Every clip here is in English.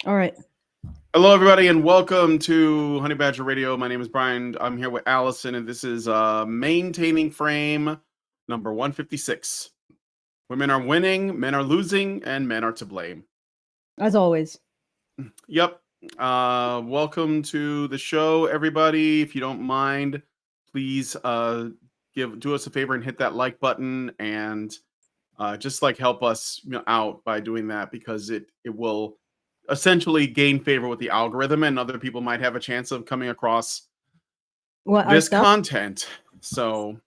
All right. Hello, everybody, and welcome to Honey Badger Radio. My name is Brian. I'm here with Allison, and this is Maintaining Frame number 156. Women are winning, men are losing, and men are to blame. As always. Yep. Welcome to the show, everybody. If you don't mind, please do us a favor and hit that like button, and just like help us out by doing that, because it will essentially gain favor with the algorithm, and other people might have a chance of coming across this content. So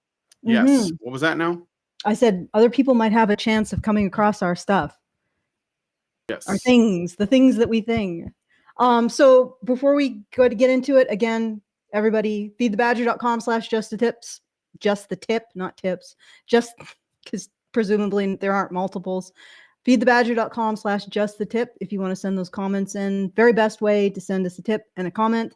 yes. What was that now? I said other people might have a chance of coming across our stuff. Yes. Our things, the things that we think. So before we go to get into it, again, everybody, feedthebadger.com/just-the-tips. Just the tip, not tips. Just because presumably there aren't multiples. Feedthebadger.com/just-the-tip if you want to send those comments in. Very best way to send us a tip and a comment,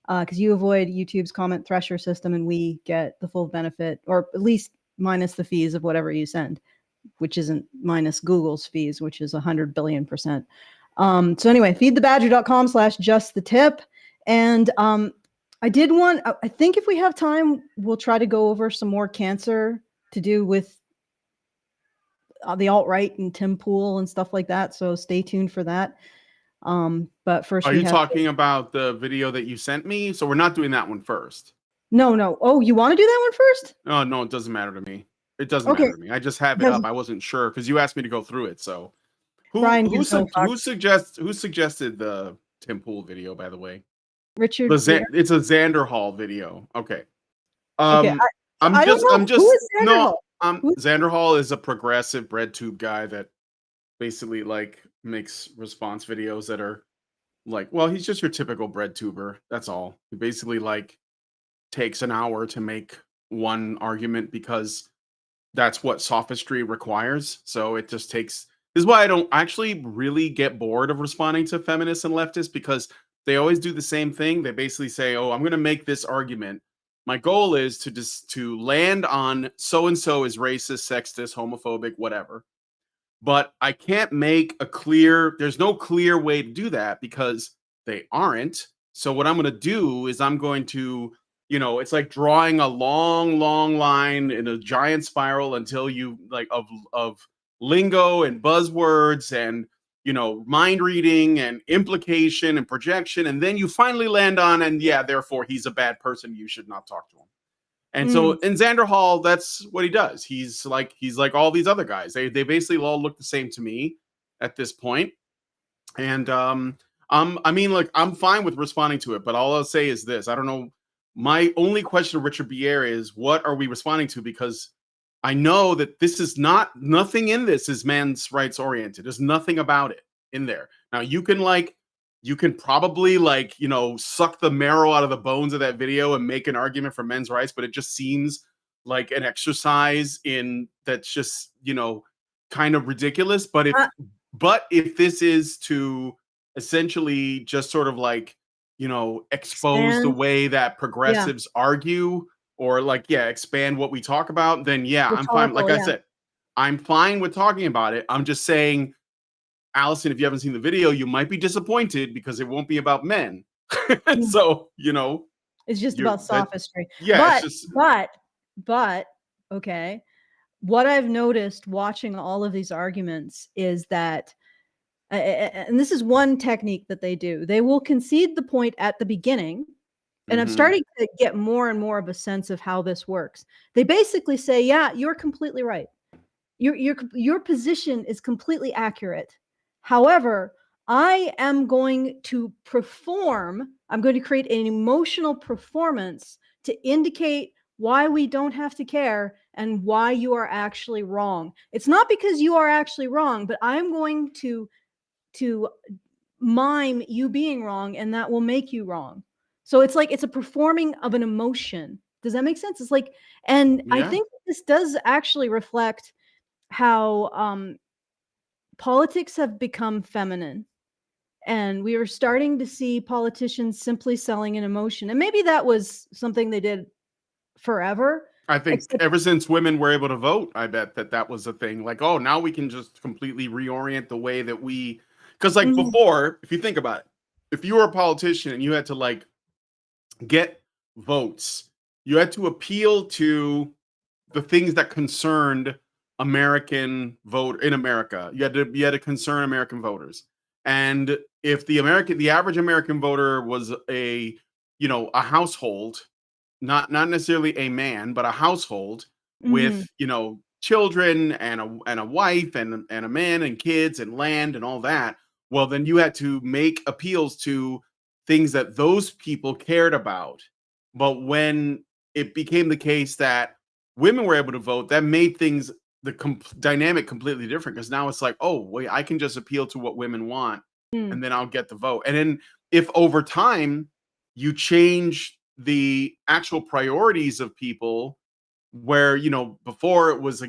because you avoid YouTube's comment thresher system and we get the full benefit, or at least minus the fees of whatever you send, which isn't minus Google's fees, which is 100 billion%. So anyway, feedthebadger.com/just-the-tip. And I think if we have time, we'll try to go over some more cancer to do with the alt-right and Tim Pool and stuff like that. So stay tuned for that. But first, are you talking about the video that you sent me? So we're not doing that one first. No. Oh, you want to do that one first? Oh, no, it doesn't matter to me. It doesn't matter to me. I just have it up. I wasn't sure because you asked me to go through it. So who suggested the Tim Pool video, by the way? Richard. It's a Xander Hall video. Okay. Okay. Xander Hall is a progressive bread tube guy that basically like makes response videos that are like, well, he's just your typical bread tuber. That's all. He basically like takes an hour to make one argument because that's what sophistry requires. So it just takes. This is why I don't actually really get bored of responding to feminists and leftists, because they always do the same thing. They basically say, oh, I'm going to make this argument. My goal is to land on so-and-so is racist, sexist, homophobic, whatever. But I can't make there's no clear way to do that because they aren't. So what I'm going to do is I'm going to, it's like drawing a long, long line in a giant spiral until you like of lingo and buzzwords and, mind reading and implication and projection. And then you finally land on, and yeah, therefore he's a bad person. You should not talk to him. And so in Xander Hall, that's what he does. He's like all these other guys. They basically all look the same to me at this point. And I'm fine with responding to it, but all I'll say is this. I don't know. My only question to Richard Bier is, what are we responding to? Because I know that this is nothing in this is men's rights oriented. There's nothing about it in there. Now you can probably suck the marrow out of the bones of that video and make an argument for men's rights, but it just seems like an exercise in that's just, kind of ridiculous. But if this is to essentially just sort of like, expose the way that progressives argue, or expand what we talk about, then I'm fine. Like I said, I'm fine with talking about it. I'm just saying, Allison, if you haven't seen the video, you might be disappointed because it won't be about men. So, it's just about sophistry. But okay. What I've noticed watching all of these arguments is that, and this is one technique that they do, they will concede the point at the beginning. And I'm starting to get more and more of a sense of how this works. They basically say, yeah, you're completely right. Your position is completely accurate. However, I am going to I'm going to create an emotional performance to indicate why we don't have to care and why you are actually wrong. It's not because you are actually wrong, but I'm going to mime you being wrong, and that will make you wrong. So it's like it's a performing of an emotion. Does that make sense? It's like, and I think this does actually reflect how politics have become feminine, and we are starting to see politicians simply selling an emotion. And maybe that was something they did forever. I think ever since women were able to vote, I bet that was a thing. Like, oh, now we can just completely reorient the way that we Because like Mhm. before, if you think about it, if you were a politician and you had to like get votes, you had to appeal to the things that concerned American vote in America. You had to concern American voters. And if the average American voter was a household, not necessarily a man, but a household Mhm. with, children and a wife and a man and kids and land and all that, well then you had to make appeals to things that those people cared about. But when it became the case that women were able to vote, that made things dynamic completely different, because now it's like, oh wait, I can just appeal to what women want Mm. and then I'll get the vote. And then if over time you change the actual priorities of people, where before it was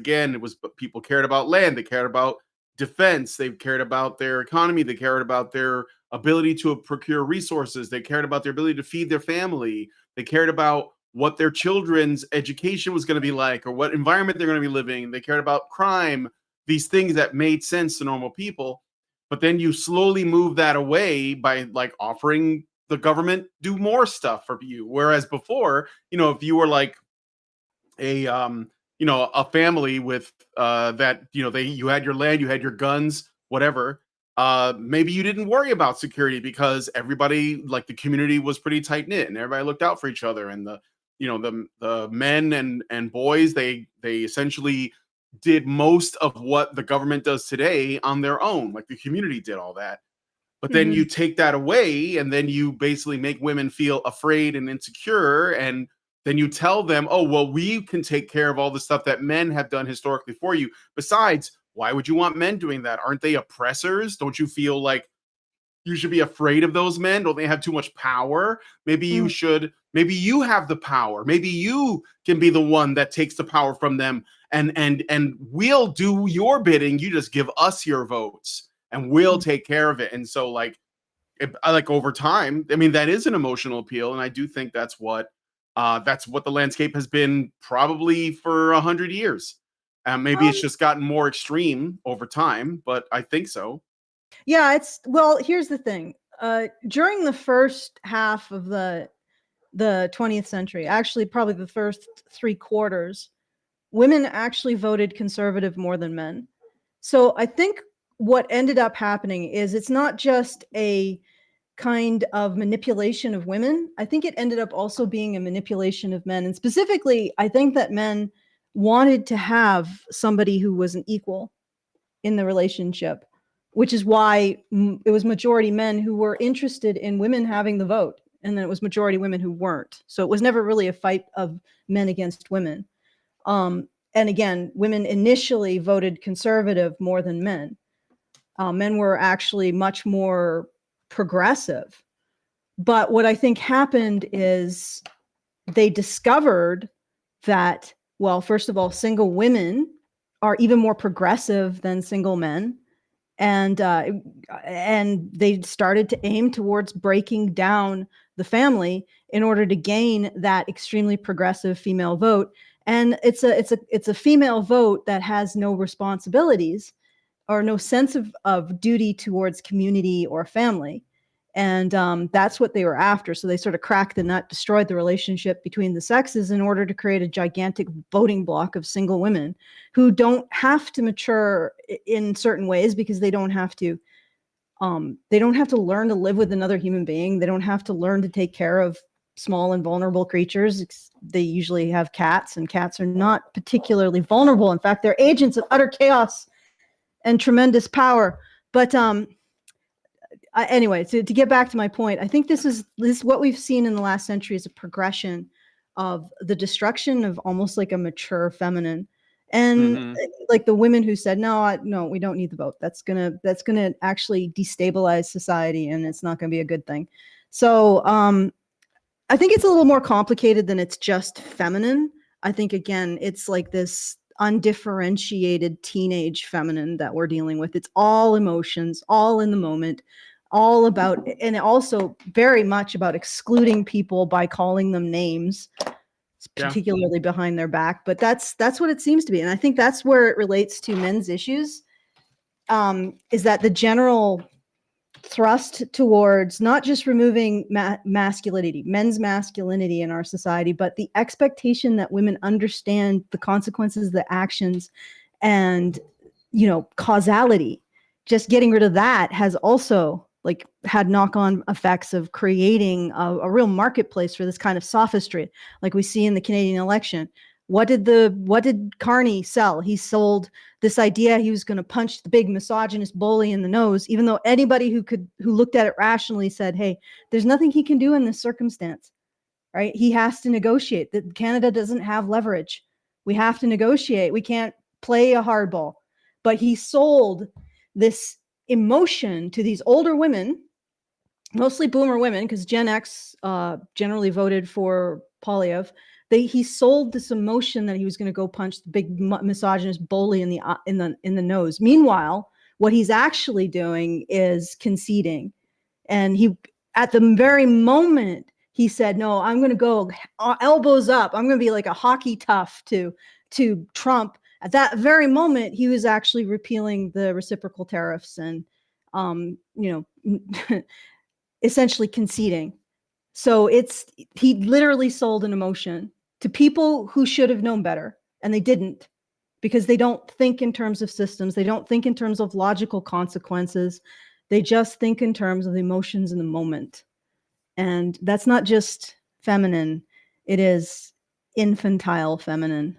people cared about land, they cared about defense, they cared about their economy, they cared about their ability to procure resources, they cared about their ability to feed their family, they cared about what their children's education was going to be like or what environment they're going to be living, they cared about crime, these things that made sense to normal people. But then you slowly move that away by like offering the government do more stuff for you. Whereas before, if you were like a family with that, you had your land, you had your guns, whatever, maybe you didn't worry about security because everybody, like the community was pretty tight knit and everybody looked out for each other, and the men and boys, they essentially did most of what the government does today on their own, like the community did all that. But then you Mhm. take that away and then you basically make women feel afraid and insecure. And then you tell them, oh, well, we can take care of all the stuff that men have done historically for you. Besides, why would you want men doing that? Aren't they oppressors? Don't you feel like you should be afraid of those men? Don't they have too much power? Maybe Mm. you have the power. Maybe you can be the one that takes the power from them, and we'll do your bidding. You just give us your votes and we'll Mm. take care of it. And so I like over time, I mean, that is an emotional appeal. And I do think that's what the landscape has been probably for 100 years. Maybe it's Um, just gotten more extreme over time, but I think so. yeah, well, here's the thing. During the first half of the 20th century, actually probably the first 3 quarters, women actually voted conservative more than men. So I think what ended up happening is it's not just a kind of manipulation of women. I think it ended up also being a manipulation of men. And specifically, I think that men wanted to have somebody who was an equal in the relationship, which is why it was majority men who were interested in women having the vote. And then it was majority women who weren't. So it was never really a fight of men against women. And again, women initially voted conservative more than men. Men were actually much more progressive. But what I think happened is they discovered that, well, first of all, single women are even more progressive than single men. And they started to aim towards breaking down the family in order to gain that extremely progressive female vote. And it's a female vote that has no responsibilities or no sense of duty towards community or family. And that's what they were after. So they sort of cracked the nut, destroyed the relationship between the sexes in order to create a gigantic voting block of single women who don't have to mature in certain ways, because they don't have to learn to live with another human being. They don't have to learn to take care of small and vulnerable creatures. They usually have cats, and cats are not particularly vulnerable. In fact, they're agents of utter chaos and tremendous power. But anyway, to get back to my point, I think this is what we've seen in the last century is a progression of the destruction of almost like a mature feminine. And Hmm. like the women who said, no, we don't need the vote. That's gonna actually destabilize society, and it's not gonna be a good thing. So I think it's a little more complicated than it's just feminine. I think, again, it's like this undifferentiated teenage feminine that we're dealing with. It's all emotions, all in the moment, all about, and also very much about excluding people by calling them names, Yeah. particularly behind their back. But that's what it seems to be. And I think that's where it relates to men's issues, is that the general thrust towards not just removing masculinity, men's masculinity in our society, but the expectation that women understand the consequences of the actions and, causality. Just getting rid of that has also like had knock-on effects of creating a real marketplace for this kind of sophistry, like we see in the Canadian election. What did Carney sell? He sold this idea he was going to punch the big misogynist bully in the nose, even though anybody who looked at it rationally said, hey, there's nothing he can do in this circumstance, right? He has to negotiate. That Canada doesn't have leverage. We have to negotiate. We can't play a hardball. But he sold this emotion to these older women, mostly boomer women, because Gen X generally voted for Polyev. He sold this emotion that he was going to go punch the big misogynist bully in the nose. Meanwhile, what he's actually doing is conceding, and he, at the very moment he said, "No, I'm going to go elbows up. I'm going to be like a hockey tough to Trump." At that very moment, he was actually repealing the reciprocal tariffs and, essentially conceding. So he literally sold an emotion to people who should have known better, and they didn't, because they don't think in terms of systems. They don't think in terms of logical consequences. They just think in terms of the emotions in the moment. And that's not just feminine. It is infantile feminine.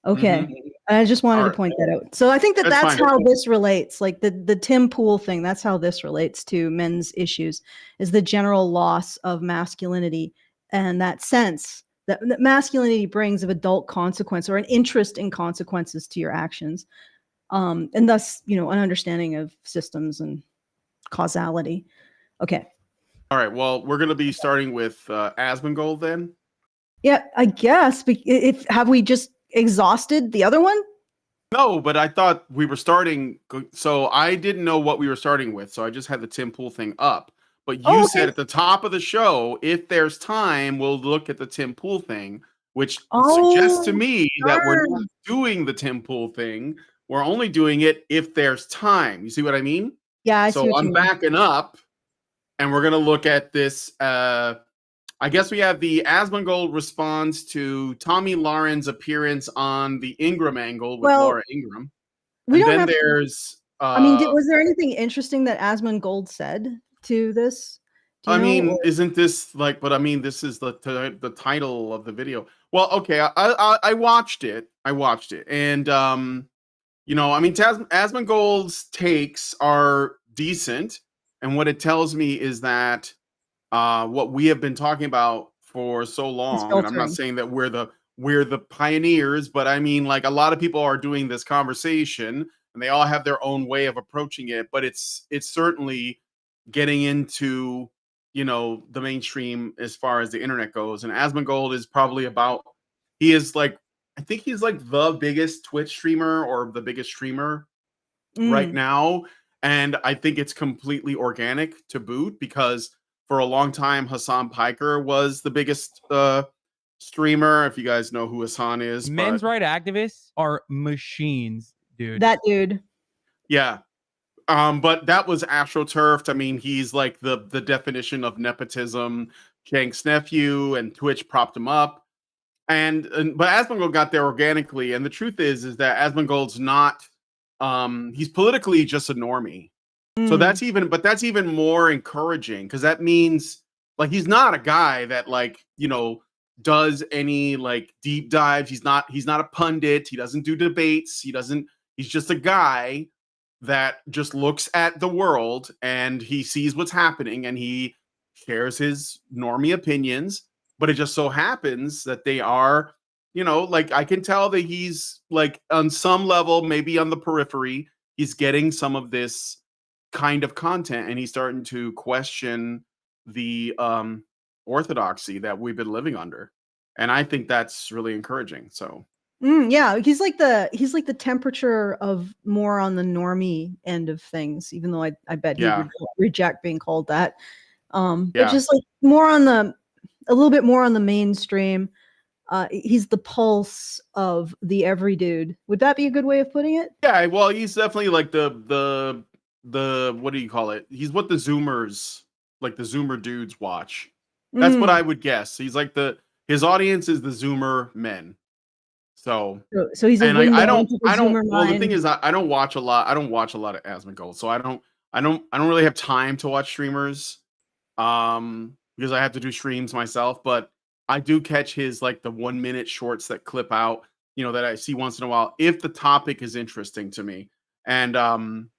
Okay. I just wanted to point that out. So I think that's how this relates. Like the Tim Pool thing, that's how this relates to men's issues, is the general loss of masculinity and that sense that masculinity brings of adult consequence or an interest in consequences to your actions. And thus, an understanding of systems and causality. Okay. All right. Well, we're going to be starting with Asmongold then. Yeah, I guess. Have we just exhausted the other one? No, but I thought we were starting. So I didn't know what we were starting with. So I just had the Tim Pool thing up. But you said at the top of the show, if there's time, we'll look at the Tim Pool thing, which suggests to me that we're not doing the Tim Pool thing. We're only doing it if there's time. You see what I mean? Yeah, I see what you mean. So I'm backing up, and we're going to look at this. I guess we have the Asmongold response to Tomi Lahren's appearance on the Ingram Angle with Laura Ingram. We don't then have there's was there anything interesting that Asmongold said to this? I mean, isn't this like, but I mean, this is the title of the video. Well, okay, I watched it. And I mean, Asmongold's takes are decent, and what it tells me is that what we have been talking about for so long, and I'm not saying that we're the pioneers, but I mean, like, a lot of people are doing this conversation and they all have their own way of approaching it, but it's certainly getting into the mainstream as far as the internet goes. And Asmongold is probably I think he's like the biggest Twitch streamer or the biggest streamer right now, and I think it's completely organic to boot, because for a long time Hassan Piker was the biggest streamer, if you guys know who Hassan is. Men's right activists are machines, dude. That dude. Yeah. But that was astroturfed. I mean, he's like the definition of nepotism. Jank's nephew, and Twitch propped him up. But Asmongold got there organically, and the truth is that Asmongold's not he's politically just a normie. So that's even more encouraging, because that means, like, he's not a guy that, like, does any like deep dives. He's not a pundit. He doesn't do debates. He's just a guy that just looks at the world and he sees what's happening and he shares his normie opinions. But it just so happens that they are, like, I can tell that he's, like, on some level, maybe on the periphery, he's getting some of this kind of content, and he's starting to question the orthodoxy that we've been living under. And I think that's really encouraging. So yeah, he's like the temperature of more on the normie end of things, even though I bet he would reject being called that. But just like a little bit more on the mainstream. He's the pulse of the every dude. Would that be a good way of putting it? Yeah, well, he's definitely like the what do you call it? He's what the Zoomers, like the Zoomer dudes watch. That's what I would guess. He's like his audience is the Zoomer men. So he's a and window I don't into the Zoomer well, the mind. thing is I don't watch a lot. I don't watch a lot of Asmongold, so I don't really have time to watch streamers because I have to do streams myself, but I do catch his like the 1 minute shorts that clip out, that I see once in a while if the topic is interesting to me. And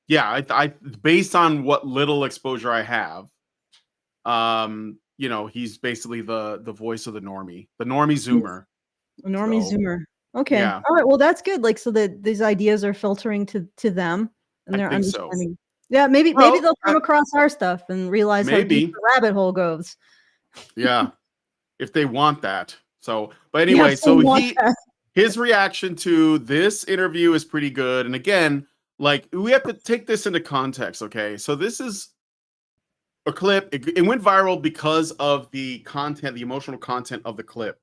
yeah, I based on what little exposure I have, he's basically the voice of the normie Zoomer. Normie So, Zoomer. Okay. yeah. All right. Well, that's good. Like, so that these ideas are filtering to them and I they're think so. understanding. Yeah, maybe Well, they'll come across our stuff and realize how deep maybe. the rabbit hole goes. Yeah, if they want that. So, but Yeah, anyway, if they want that. his reaction to this interview is pretty good. And again, like we have to take this into context, okay? So this is a clip. It went viral because of the content, the emotional content of the clip,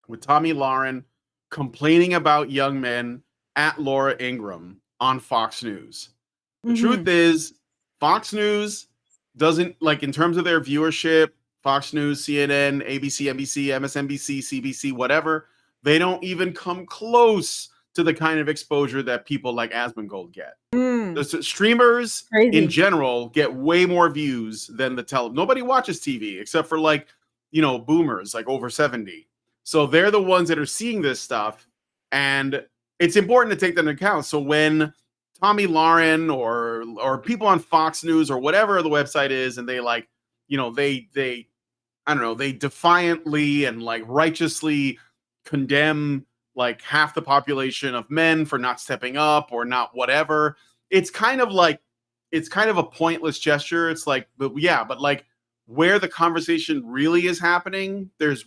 with Tomi Lahren complaining about young men at Laura Ingraham on Fox News. The truth is, Fox News doesn't, like, in terms of their viewership, Fox News, CNN, ABC, NBC, MSNBC, CBC, whatever, they don't even come close to the kind of exposure that people like Asmongold get. The streamers in general get way more views than nobody watches TV except for like, boomers, like over 70. So they're the ones that are seeing this stuff. And it's important to take that into account. So when Tomi Lahren or people on Fox News or whatever the website is, and they like, they I don't know, they defiantly and like righteously condemn like half the population of men for not stepping up or not whatever. It's kind of a pointless gesture. It's like, but like where the conversation really is happening, there's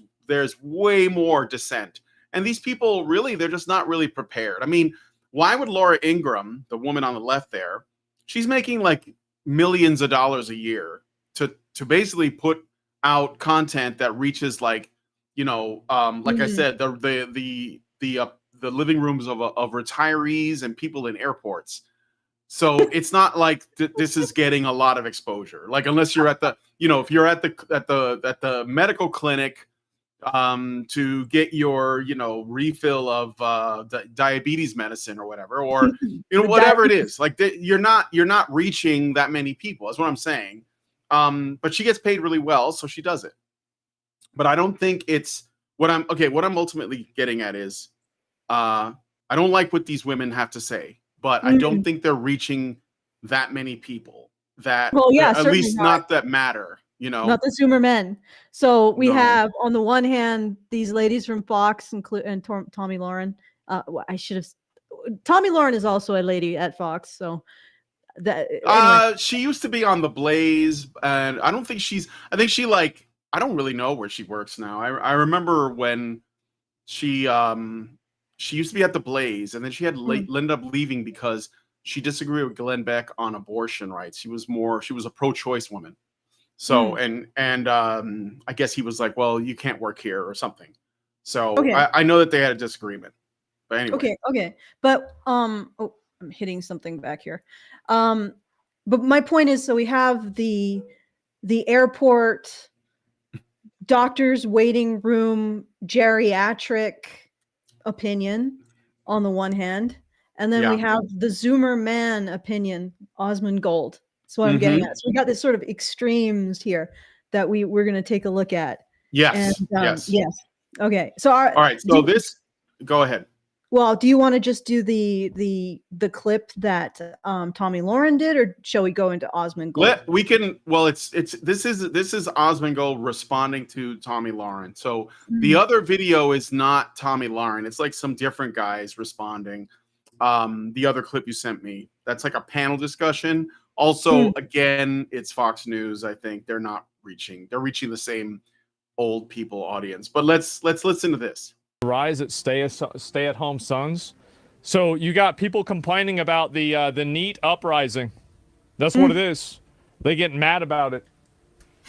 way more dissent. And these people really, they're just not really prepared. I mean, why would Laura Ingraham, the woman on the left there, she's making like millions of dollars a year to basically put out content that reaches like, like I said, the living rooms of retirees and people in airports. So it's not like this is getting a lot of exposure. Like unless you're at the, if you're at the medical clinic to get your, refill of diabetes medicine or whatever, or whatever it is. Like you're not reaching that many people. That's what I'm saying. But she gets paid really well, so she does it. But I don't think it's what I'm ultimately getting at is I don't like what these women have to say, but I don't think they're reaching that many people that at least not that matter. Not the Zoomer men. So we have on the one hand these ladies from Fox and Tomi Lahren. Tomi Lahren is also a lady at Fox. So that anyway. She used to be on The Blaze, and I don't think I think she like, I don't really know where she works now. I remember when she used to be at The Blaze, and then she had ended up leaving because she disagreed with Glenn Beck on abortion rights. She was a pro-choice woman. So and I guess he was like, well, you can't work here or something. So I know that they had a disagreement. But anyway. Okay. But I'm hitting something back here. But my point is, so we have the airport doctor's waiting room geriatric opinion on the one hand, and then we have the Zoomer man opinion, Asmongold. That's what I'm getting at. So we got this sort of extremes here that we're going to take a look at. Yes. And, yes. Okay. So all right. So go ahead. Well, do you want to just do the clip that Tomi Lahren did, or shall we go into Asmongold? We can. Well, this is Asmongold responding to Tomi Lahren. So the other video is not Tomi Lahren. It's like some different guys responding. The other clip you sent me, that's like a panel discussion. Also, again, it's Fox News. I think they're reaching the same old people audience. But let's listen to this. Rise at stay-at-home sons. So you got people complaining about the NEET uprising. That's what it is. They get mad about it.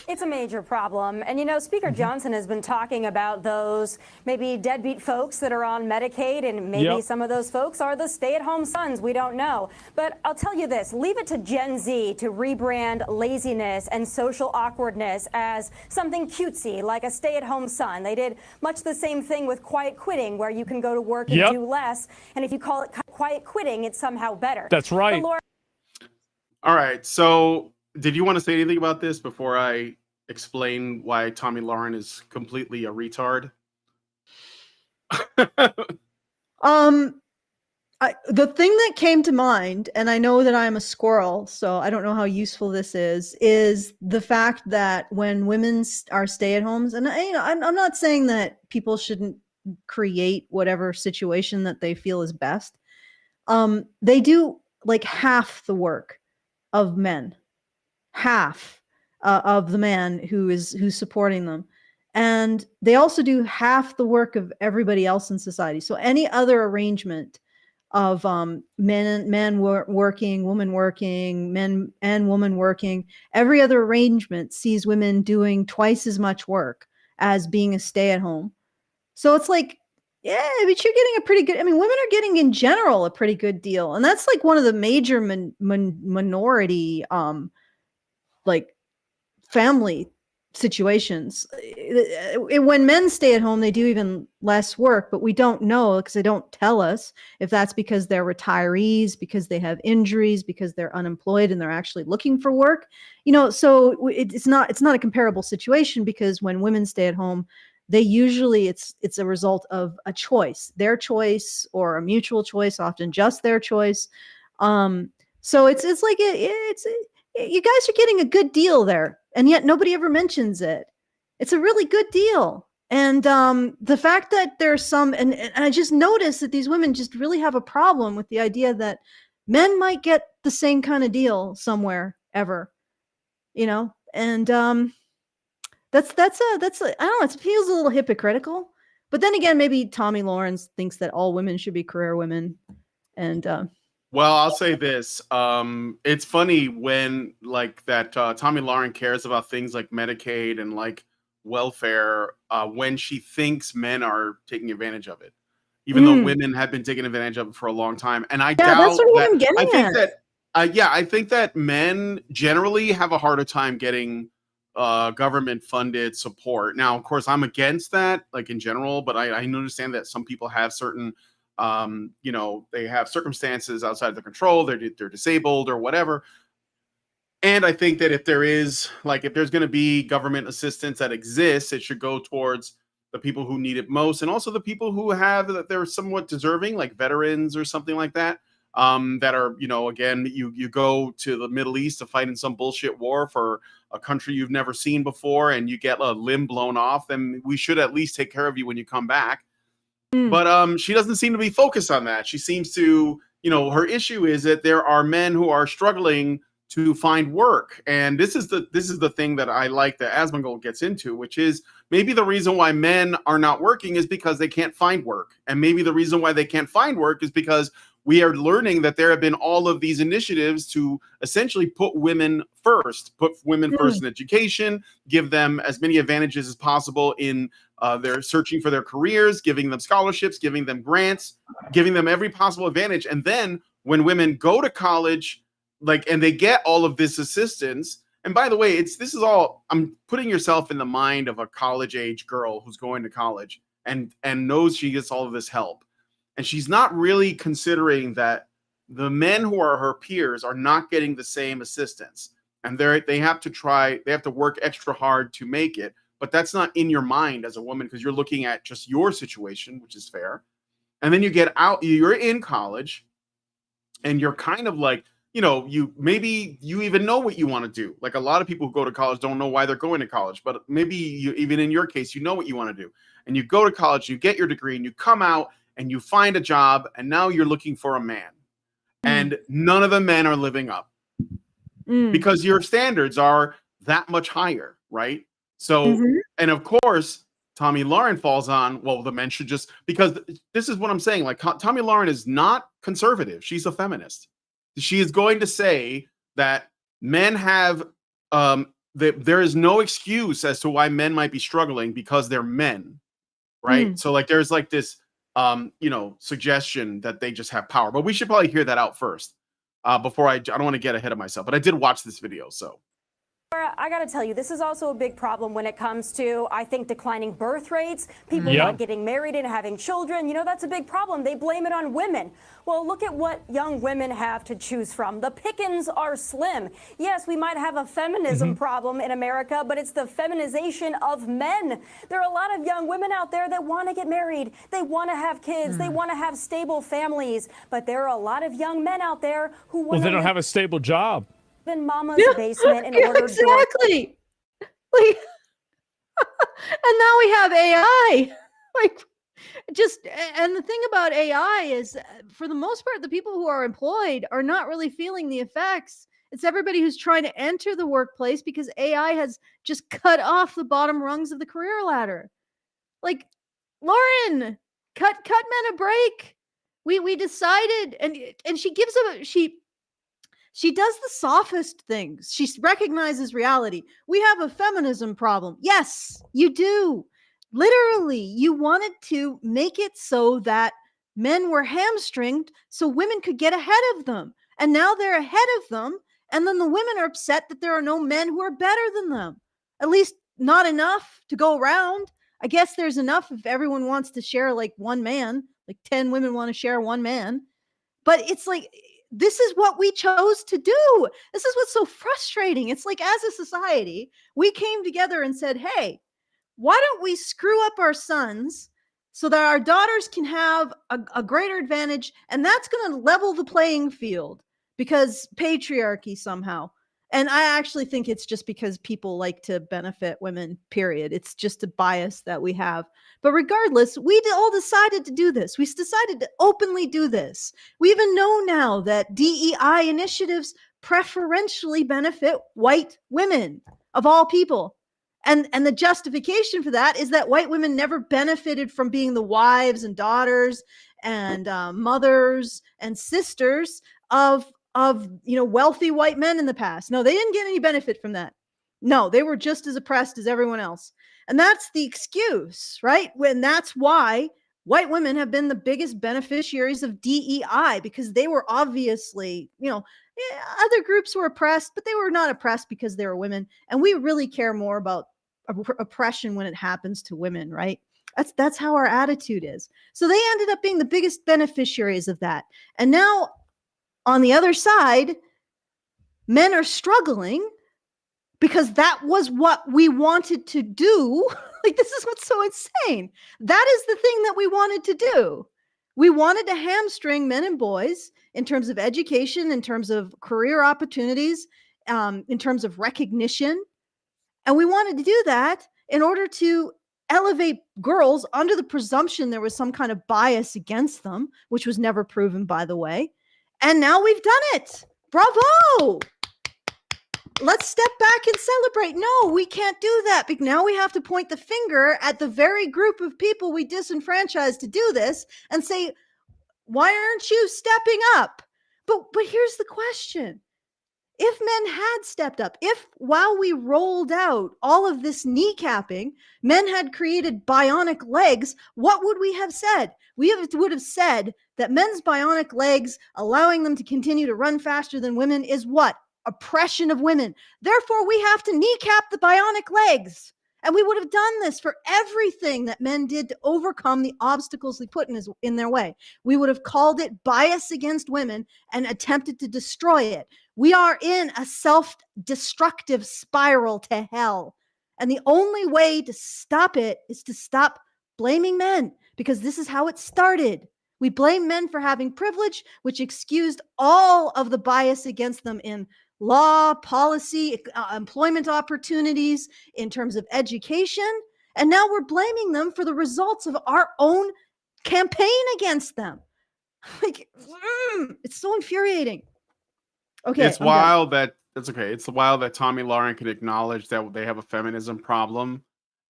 It's a major problem. And, you know, Speaker Johnson has been talking about those maybe deadbeat folks that are on Medicaid, and maybe some of those folks are the stay-at-home sons. We don't know. But I'll tell you this, leave it to Gen Z to rebrand laziness and social awkwardness as something cutesy, like a stay-at-home son. They did much the same thing with quiet quitting, where you can go to work and do less. And if you call it quiet quitting, it's somehow better. That's right. All right. So did you want to say anything about this before I explain why Tomi Lahren is completely a retard? The thing that came to mind, and I know that I'm a squirrel, so I don't know how useful this is the fact that when women are stay-at-homes, and I'm not saying that people shouldn't create whatever situation that they feel is best. They do like half the work of men, half of the man who's supporting them, and they also do half the work of everybody else in society. So any other arrangement of men working, woman working, men and woman working, every other arrangement sees women doing twice as much work as being a stay-at-home. So it's like, yeah, but you're getting a pretty good, I mean, women are getting in general a pretty good deal. And that's like one of the major minority like family situations. When men stay at home, they do even less work, but we don't know because they don't tell us if that's because they're retirees, because they have injuries, because they're unemployed and they're actually looking for work. You know, so it's not a comparable situation, because when women stay at home, they usually it's a result of a choice, their choice, or a mutual choice, often just their choice. So it's like you guys are getting a good deal there, and yet nobody ever mentions it. It's a really good deal. And the fact that there's some, and I just noticed that these women just really have a problem with the idea that men might get the same kind of deal somewhere ever, you know? And that's I don't know, it feels a little hypocritical. But then again, maybe Tomi Lahren thinks that all women should be career women. And well, I'll say this. It's funny when like that Tomi Lahren cares about things like Medicaid and like welfare when she thinks men are taking advantage of it, even though women have been taking advantage of it for a long time. And I doubt that's what that. I'm getting I think at. that I think that men generally have a harder time getting government funded support. Now, of course, I'm against that, like in general, but I understand that some people have certain you know, they have circumstances outside of their control, they're disabled or whatever. And I think that if there's going to be government assistance that exists, it should go towards the people who need it most, and also the people who have that they're somewhat deserving, like veterans or something like that. That are, you know, again, you go to the Middle East to fight in some bullshit war for a country you've never seen before, and you get a limb blown off, then we should at least take care of you when you come back. But she doesn't seem to be focused on that. She seems to, you know, her issue is that there are men who are struggling to find work. And this is the thing that I like that Asmongold gets into, which is maybe the reason why men are not working is because they can't find work. And maybe the reason why they can't find work is because we are learning that there have been all of these initiatives to essentially put women first in education, give them as many advantages as possible in their searching for their careers, giving them scholarships, giving them grants, giving them every possible advantage. And then when women go to college, like, and they get all of this assistance. And by the way, this is all, I'm putting yourself in the mind of a college age girl who's going to college and knows she gets all of this help. And she's not really considering that the men who are her peers are not getting the same assistance. And they have to work extra hard to make it. But that's not in your mind as a woman, because you're looking at just your situation, which is fair. And then you get out, you're in college, and you're kind of like, you know, you even know what you want to do. Like a lot of people who go to college don't know why they're going to college, but maybe even in your case, you know what you want to do. And you go to college, you get your degree, and you come out and you find a job, and now you're looking for a man. And none of the men are living up because your standards are that much higher, right? So, and of course, Tomi Lahren falls on, well, the men should just, because this is what I'm saying. Like Tomi Lahren is not conservative. She's a feminist. She is going to say that men have there is no excuse as to why men might be struggling because they're men, right? So like there's like this suggestion that they just have power, but we should probably hear that out first before I don't want to get ahead of myself. But I did watch this video, so. I got to tell you, this is also a big problem when it comes to, I think, declining birth rates, people not getting married and having children. You know, that's a big problem. They blame it on women. Well, look at what young women have to choose from. The pickings are slim. Yes, we might have a feminism problem in America, but it's the feminization of men. There are a lot of young women out there that want to get married. They want to have kids. They want to have stable families. But there are a lot of young men out there who want they don't have a stable job. in mama's basement in order exactly. Like, and now we have AI. Like, and the thing about AI is, for the most part, the people who are employed are not really feeling the effects. It's everybody who's trying to enter the workplace because AI has just cut off the bottom rungs of the career ladder. Like, Lauren, cut men a break. We decided, and she gives she does the softest things. She recognizes reality. We have a feminism problem. Yes, you do. Literally, you wanted to make it so that men were hamstringed so women could get ahead of them. And now they're ahead of them. And then the women are upset that there are no men who are better than them. At least not enough to go around. I guess there's enough if everyone wants to share like one man, like 10 women want to share one man. But it's like, this is what we chose to do. This is what's so frustrating. It's like, as a society, we came together and said, hey, why don't we screw up our sons so that our daughters can have a greater advantage? And that's going to level the playing field because patriarchy somehow. And I actually think it's just because people like to benefit women, period. It's just a bias that we have. But regardless, we all decided to do this. We decided to openly do this. We even know now that DEI initiatives preferentially benefit white women of all people. And the justification for that is that white women never benefited from being the wives and daughters and mothers and sisters of wealthy white men in the past. No, they didn't get any benefit from that. No, they were just as oppressed as everyone else. And that's the excuse, right? When that's why white women have been the biggest beneficiaries of DEI, because they were obviously, other groups were oppressed, but they were not oppressed because they were women. And we really care more about oppression when it happens to women, right? That's how our attitude is. So they ended up being the biggest beneficiaries of that. And now on the other side, men are struggling because that was what we wanted to do. Like, this is what's so insane. That is the thing that we wanted to do. We wanted to hamstring men and boys in terms of education, in terms of career opportunities, in terms of recognition. And we wanted to do that in order to elevate girls under the presumption there was some kind of bias against them, which was never proven, by the way. And now we've done it. Bravo. Let's step back and celebrate. No, we can't do that. Because now we have to point the finger at the very group of people we disenfranchised to do this and say, why aren't you stepping up? But here's the question. If men had stepped up, if while we rolled out all of this kneecapping, men had created bionic legs, what would we have said? We would have said that men's bionic legs, allowing them to continue to run faster than women, is what? Oppression of women. Therefore, we have to kneecap the bionic legs. And we would have done this for everything that men did to overcome the obstacles they put in their way. We would have called it bias against women and attempted to destroy it. We are in a self-destructive spiral to hell. And the only way to stop it is to stop blaming men, because this is how it started. We blame men for having privilege, which excused all of the bias against them in law, policy, employment opportunities, in terms of education. And now we're blaming them for the results of our own campaign against them. Like, it's so infuriating. Okay. It's wild that that's okay. It's wild that Tomi Lahren can acknowledge that they have a feminism problem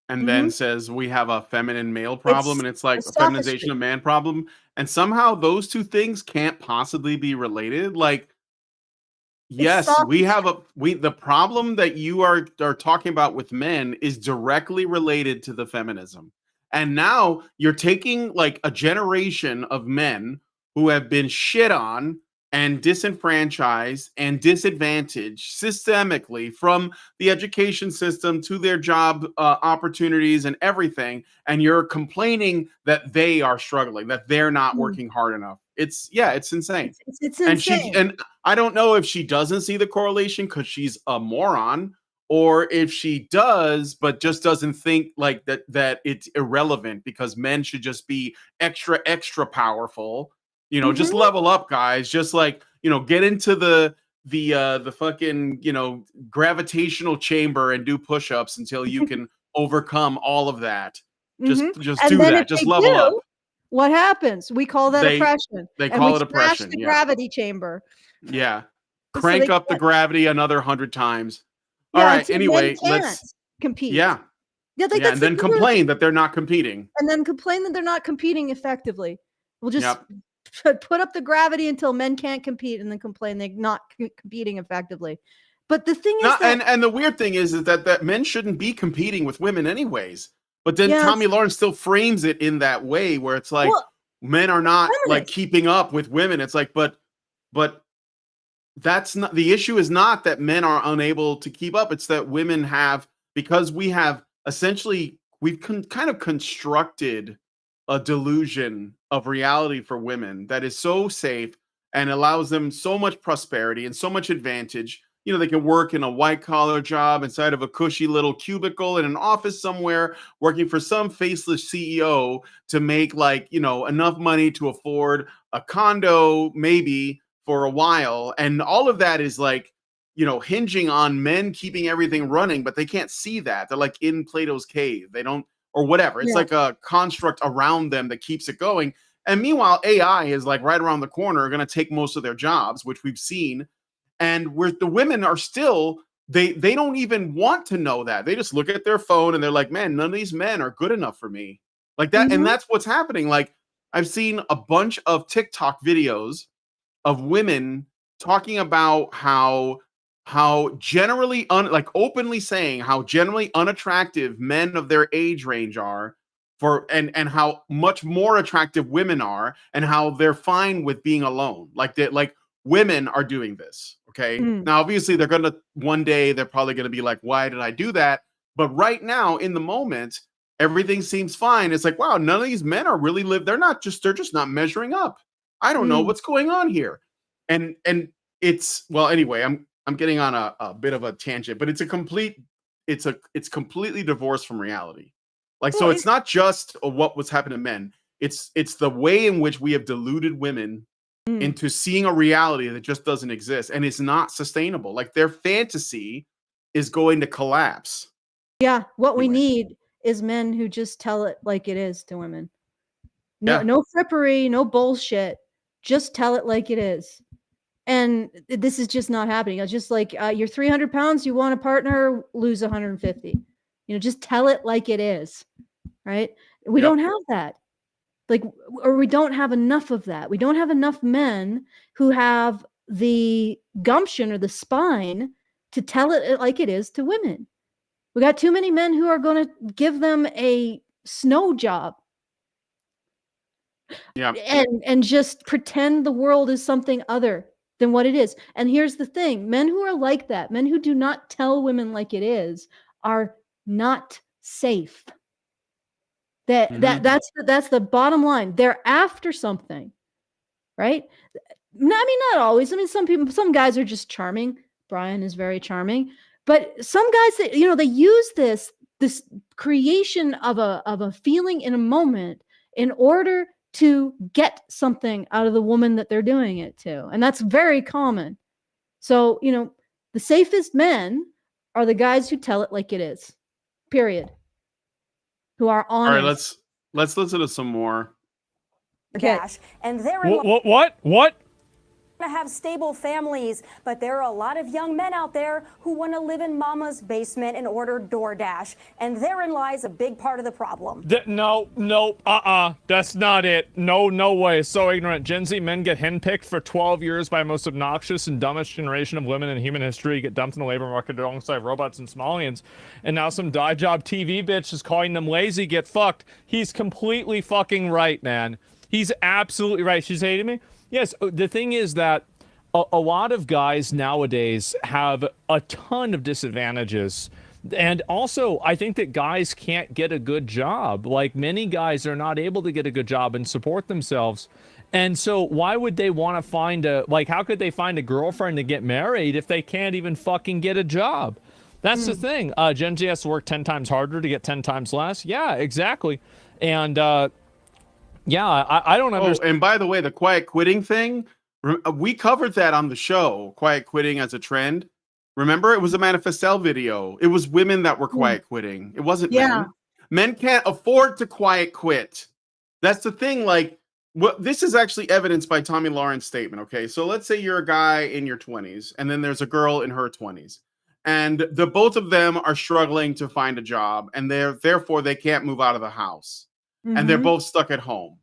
and then says we have a feminine male problem, and it's like a feminization of man problem. And somehow those two things can't possibly be related. Like, Yes, we sausage. have the problem that you are talking about with men is directly related to the feminism. And now you're taking like a generation of men who have been shit on and disenfranchised and disadvantaged systemically from the education system to their job opportunities and everything, and you're complaining that they are struggling, that they're not Mm. working hard enough. It's insane. It's And she insane. and I don't know if she doesn't see the correlation because she's a moron, or if she does, but just doesn't think like that it's irrelevant because men should just be extra powerful. Just Mhm. level up, guys. Just like, get into the fucking, gravitational chamber and do push-ups until you can overcome all of that. Mhm. Just And do then if that. Just they level up. do, what happens? We call that They oppression, they and we call it smash oppression. the Yeah. gravity chamber. Yeah. So they Crank up the can't. gravity another 100 times. All Yeah, right. until men Anyway, can't compete. yeah. Yeah, like Yeah. that's And the then thing with, complain that they're not competing. and then complain that they're not competing effectively. We'll just Yep. put up the gravity until men can't compete, and then complain they're not competing effectively. But the thing is Not, that, and the weird thing is that men shouldn't be competing with women anyways. But then yeah, Tomi Lahren still frames it in that way where it's like well, men are not like feminists. keeping up with women. It's like, but that's not the issue. Is not that men are unable to keep up. It's that women have, because we have essentially we've kind of constructed a delusion of reality for women that is so safe and allows them so much prosperity and so much advantage. They can work in a white collar job inside of a cushy little cubicle in an office somewhere, working for some faceless CEO to make like, enough money to afford a condo, maybe for a while. And all of that is like, hinging on men keeping everything running, but they can't see that. They're like in Plato's cave. They don't, or whatever. It's Yeah. like a construct around them that keeps it going. And meanwhile, AI is like right around the corner, going to take most of their jobs, which we've seen. And where the women are still, they don't even want to know that. They just look at their phone and they're like, man, none of these men are good enough for me. Like that. And Mhm. that's what's happening. Like I've seen a bunch of TikTok videos of women talking about how generally like openly saying how generally unattractive men of their age range are, and how much more attractive women are, and how they're fine with being alone. Like women are doing this. Okay. Mm. Now obviously one day they're probably gonna be like, why did I do that? But right now in the moment, everything seems fine. It's like, wow, none of these men are really they're just not measuring up. I don't know Mm. what's going on here. And it's, well, anyway, I'm getting on a bit of a tangent, but it's completely divorced from reality. Like, so Well, it's not just what was happening to men. It's the way in which we have deluded women Mm. into seeing a reality that just doesn't exist, and it's not sustainable. Like their fantasy is going to collapse. Yeah, what we Anyway. need is men who just tell it like it is to women. No, Yeah. no frippery, no bullshit. Just tell it like it is. And this is just not happening. It's just like, you're 300 pounds, you want a partner, lose 150. Just tell it like it is, right? We Yep. don't have that. Like, or we don't have enough of that. We don't have enough men who have the gumption or the spine to tell it like it is to women. We got too many men who are going to give them a snow job. Yeah. And just pretend the world is something other than what it is. And here's the thing, men who are like that, men who do not tell women like it is, are not safe. That's the bottom line. They're after something, right? I mean, not always. I mean, some guys are just charming. Brian is very charming, but some guys that, they use this creation of a feeling in a moment in order to get something out of the woman that they're doing it to. And that's very common. So, the safest men are the guys who tell it like it is, period. Who are honest. All right, let's listen to some more. Cash, and therein What? to have stable families, but there are a lot of young men out there who want to live in mama's basement and order DoorDash, and therein lies a big part of the problem. That's not it. No way. So ignorant. Gen Z men get henpicked for 12 years by the most obnoxious and dumbest generation of women in human history, get dumped in the labor market alongside robots and Somalians, and now some die job TV bitch is calling them lazy, get fucked. He's completely fucking right, man. He's absolutely right. She's hating me? Yes, the thing is that a lot of guys nowadays have a ton of disadvantages. And also, I think that guys can't get a good job. Like, many guys are not able to get a good job and support themselves. And so why would they want to find how could they find a girlfriend to get married if they can't even fucking get a job? That's the thing. Gen Z has to work 10 times harder to get 10 times less. Yeah, exactly. And, I don't understand. Oh, and by the way, the quiet quitting thing, we covered that on the show, quiet quitting as a trend. Remember, it was a Manifestel video. It was women that were quiet quitting. It wasn't men. Men can't afford to quiet quit. That's the thing. Like, this is actually evidenced by Tomi Lahren's statement. Okay, so let's say you're a guy in your 20s, and then there's a girl in her 20s, and the both of them are struggling to find a job, and therefore they can't move out of the house. And they're both stuck at home.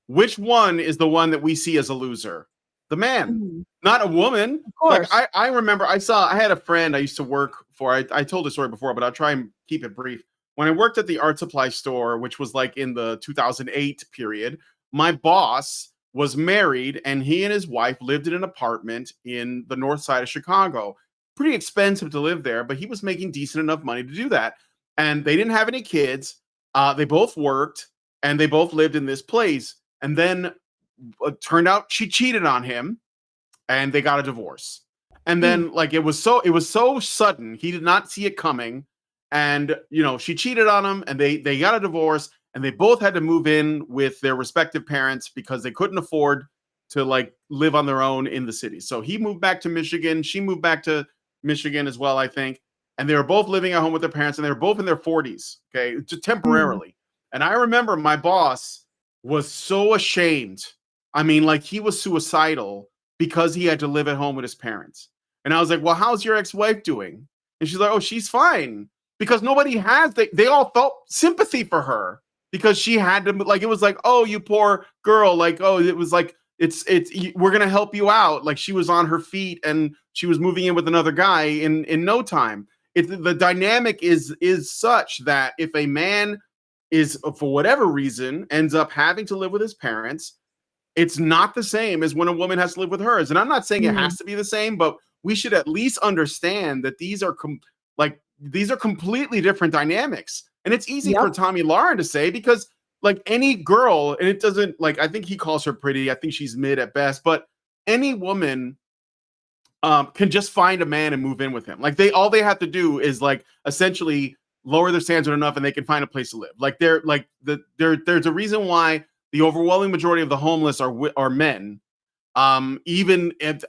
Which one is the one that we see as a loser? The man, not a woman. Of course. Like I remember I had a friend I used to work for. I told the story before, but I'll try and keep it brief. When I worked at the art supply store, which was like in the 2008 period, my boss was married and he and his wife lived in an apartment in the north side of Chicago. Pretty expensive to live there, but he was making decent enough money to do that. And they didn't have any kids. They both worked. And they both lived in this place. And then it turned out she cheated on him and they got a divorce. And then it was so sudden. He did not see it coming. And, she cheated on him and they got a divorce and they both had to move in with their respective parents because they couldn't afford to live on their own in the city. So he moved back to Michigan. She moved back to Michigan as well, I think. And they were both living at home with their parents and they were both in their 40s. Okay. Just temporarily. And I remember my boss was so ashamed. I mean, he was suicidal because he had to live at home with his parents. And I was like, well, how's your ex-wife doing? And she's like, oh, she's fine. Because nobody they all felt sympathy for her because she had to, it was like, oh, you poor girl. It was we're going to help you out. She was on her feet and she was moving in with another guy in no time. The dynamic is such that if a man is, for whatever reason, ends up having to live with his parents, it's not the same as when a woman has to live with hers. And I'm not saying it has to be the same, but we should at least understand that these are completely different dynamics. And it's easy for Tomi Lahren to say because any girl, and it doesn't I think he calls her pretty. I think she's mid at best, but any woman can just find a man and move in with him. All they have to do is essentially lower their standards enough and they can find a place to live. There's a reason why the overwhelming majority of the homeless are men. And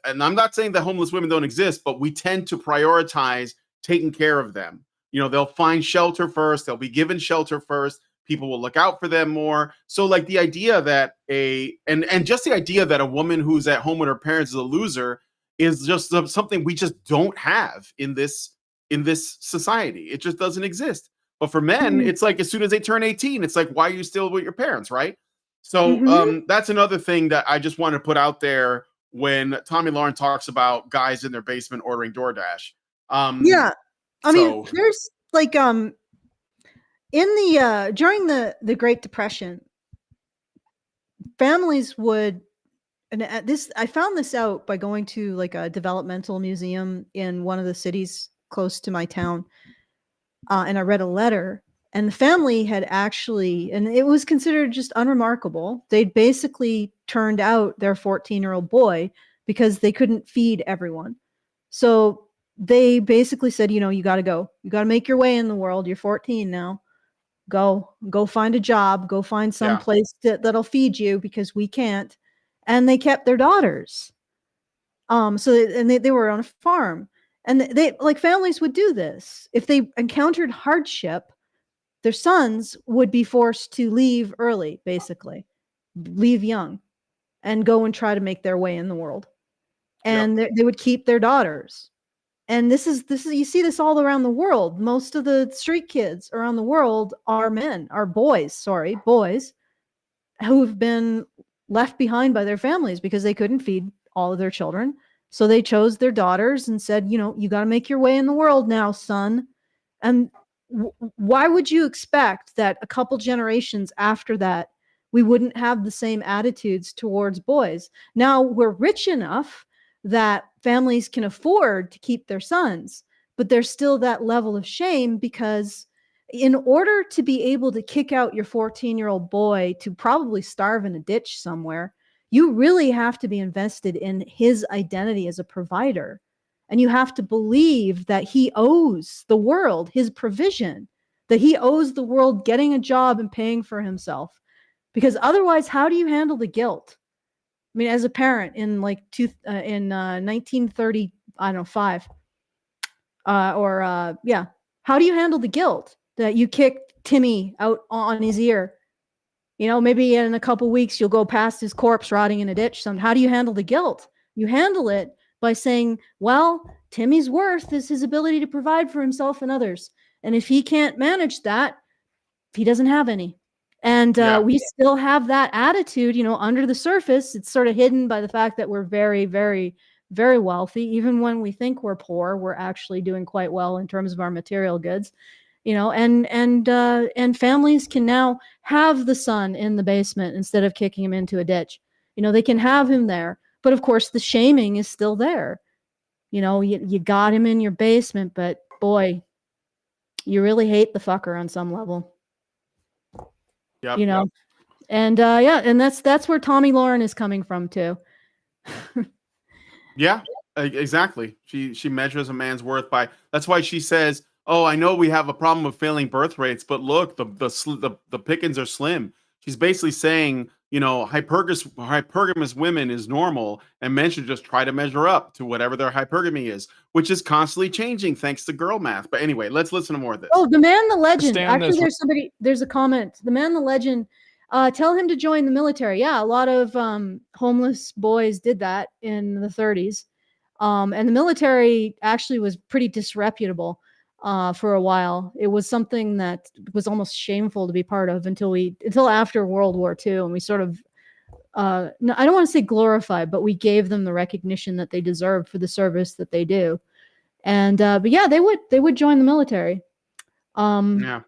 I'm not saying that homeless women don't exist, but we tend to prioritize taking care of them. They'll find shelter first. They'll be given shelter first. People will look out for them more. So the idea that just the idea that a woman who's at home with her parents is a loser is just something we just don't have in this society. It just doesn't exist. But for men, it's as soon as they turn 18, it's why are you still with your parents, right? So that's another thing that I just want to put out there when Tomi Lahren talks about guys in their basement ordering DoorDash. I mean, there's in the during the Great Depression, families would, and I found this out by going to a developmental museum in one of the cities close to my town, and I read a letter, and the family had actually, and it was considered just unremarkable. They'd basically turned out their 14-year-old boy because they couldn't feed everyone. So they basically said, you got to go. You got to make your way in the world. You're 14 now. Go find a job. Go find some place that'll feed you because we can't. And they kept their daughters. They were on a farm. And they families would do this. If they encountered hardship, their sons would be forced to leave early, basically, leave young, and go and try to make their way in the world. and they would keep their daughters. And this is you see this all around the world. Most of the street kids around the world are boys who've been left behind by their families because they couldn't feed all of their children. So they chose their daughters and said, you know, you got to make your way in the world now, son. And why would you expect that a couple generations after that, we wouldn't have the same attitudes towards boys? Now we're rich enough that families can afford to keep their sons, but there's still that level of shame, because in order to be able to kick out your 14-year-old boy to probably starve in a ditch somewhere, you really have to be invested in his identity as a provider. And you have to believe that he owes the world his provision, that he owes the world getting a job and paying for himself. Because otherwise, how do you handle the guilt? I mean, as a parent in 1930, I don't know, 5, how do you handle the guilt that you kicked Timmy out on his ear? You know, maybe in a couple weeks you'll go past his corpse rotting in a ditch. How do you handle the guilt? You handle it by saying, well, Timmy's worth is his ability to provide for himself and others. And if he can't manage that, he doesn't have any. And we still have that attitude, you know, under the surface. It's sort of hidden by the fact that we're very, very, very wealthy. Even when we think we're poor, we're actually doing quite well in terms of our material goods, you know, and families can now have the son in the basement instead of kicking him into a ditch. You know, they can have him there. But of course, the shaming is still there. You know, you got him in your basement, but boy, you really hate the fucker on some level. Yep, you know, and and that's where Tomi Lahren is coming from too. Yeah, exactly. She measures a man's worth by. That's why she says, "Oh, I know we have a problem with failing birth rates, but look, the pickings are slim." She's basically saying, you know, hypergamous women is normal, and men should just try to measure up to whatever their hypergamy is, which is constantly changing thanks to girl math. But anyway, let's listen to more of this. Oh, the man, the legend. Actually, there's a comment. The man, the legend. Tell him to join the military. Yeah, a lot of homeless boys did that in the 30s. And the military actually was pretty disreputable for a while. It was something that was almost shameful to be part of until after World War II, and we sort of I don't want to say glorified, but we gave them the recognition that they deserved for the service that they do. And but yeah, they would join the military. Yeah,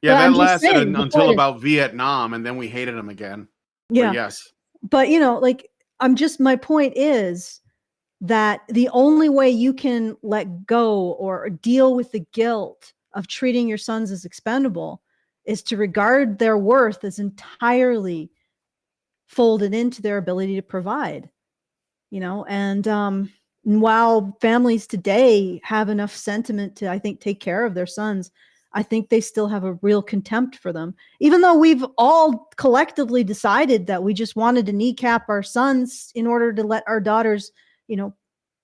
that lasted until about Vietnam, and then we hated them again. Yeah, but yes, but you know, like my point is that the only way you can let go or deal with the guilt of treating your sons as expendable is to regard their worth as entirely folded into their ability to provide, you know. And while families today have enough sentiment to, I think, take care of their sons, I think they still have a real contempt for them, even though we've all collectively decided that we just wanted to kneecap our sons in order to let our daughters, you know,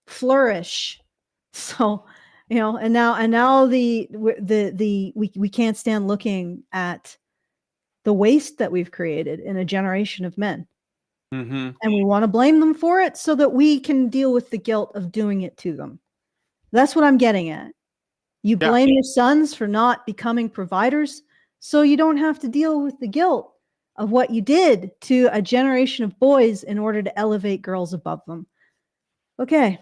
flourish. So, you know, and now we can't stand looking at the waste that we've created in a generation of men. Mm-hmm. And we want to blame them for it so that we can deal with the guilt of doing it to them. That's what I'm getting at. You blame your sons for not becoming providers, so you don't have to deal with the guilt of what you did to a generation of boys in order to elevate girls above them. Okay.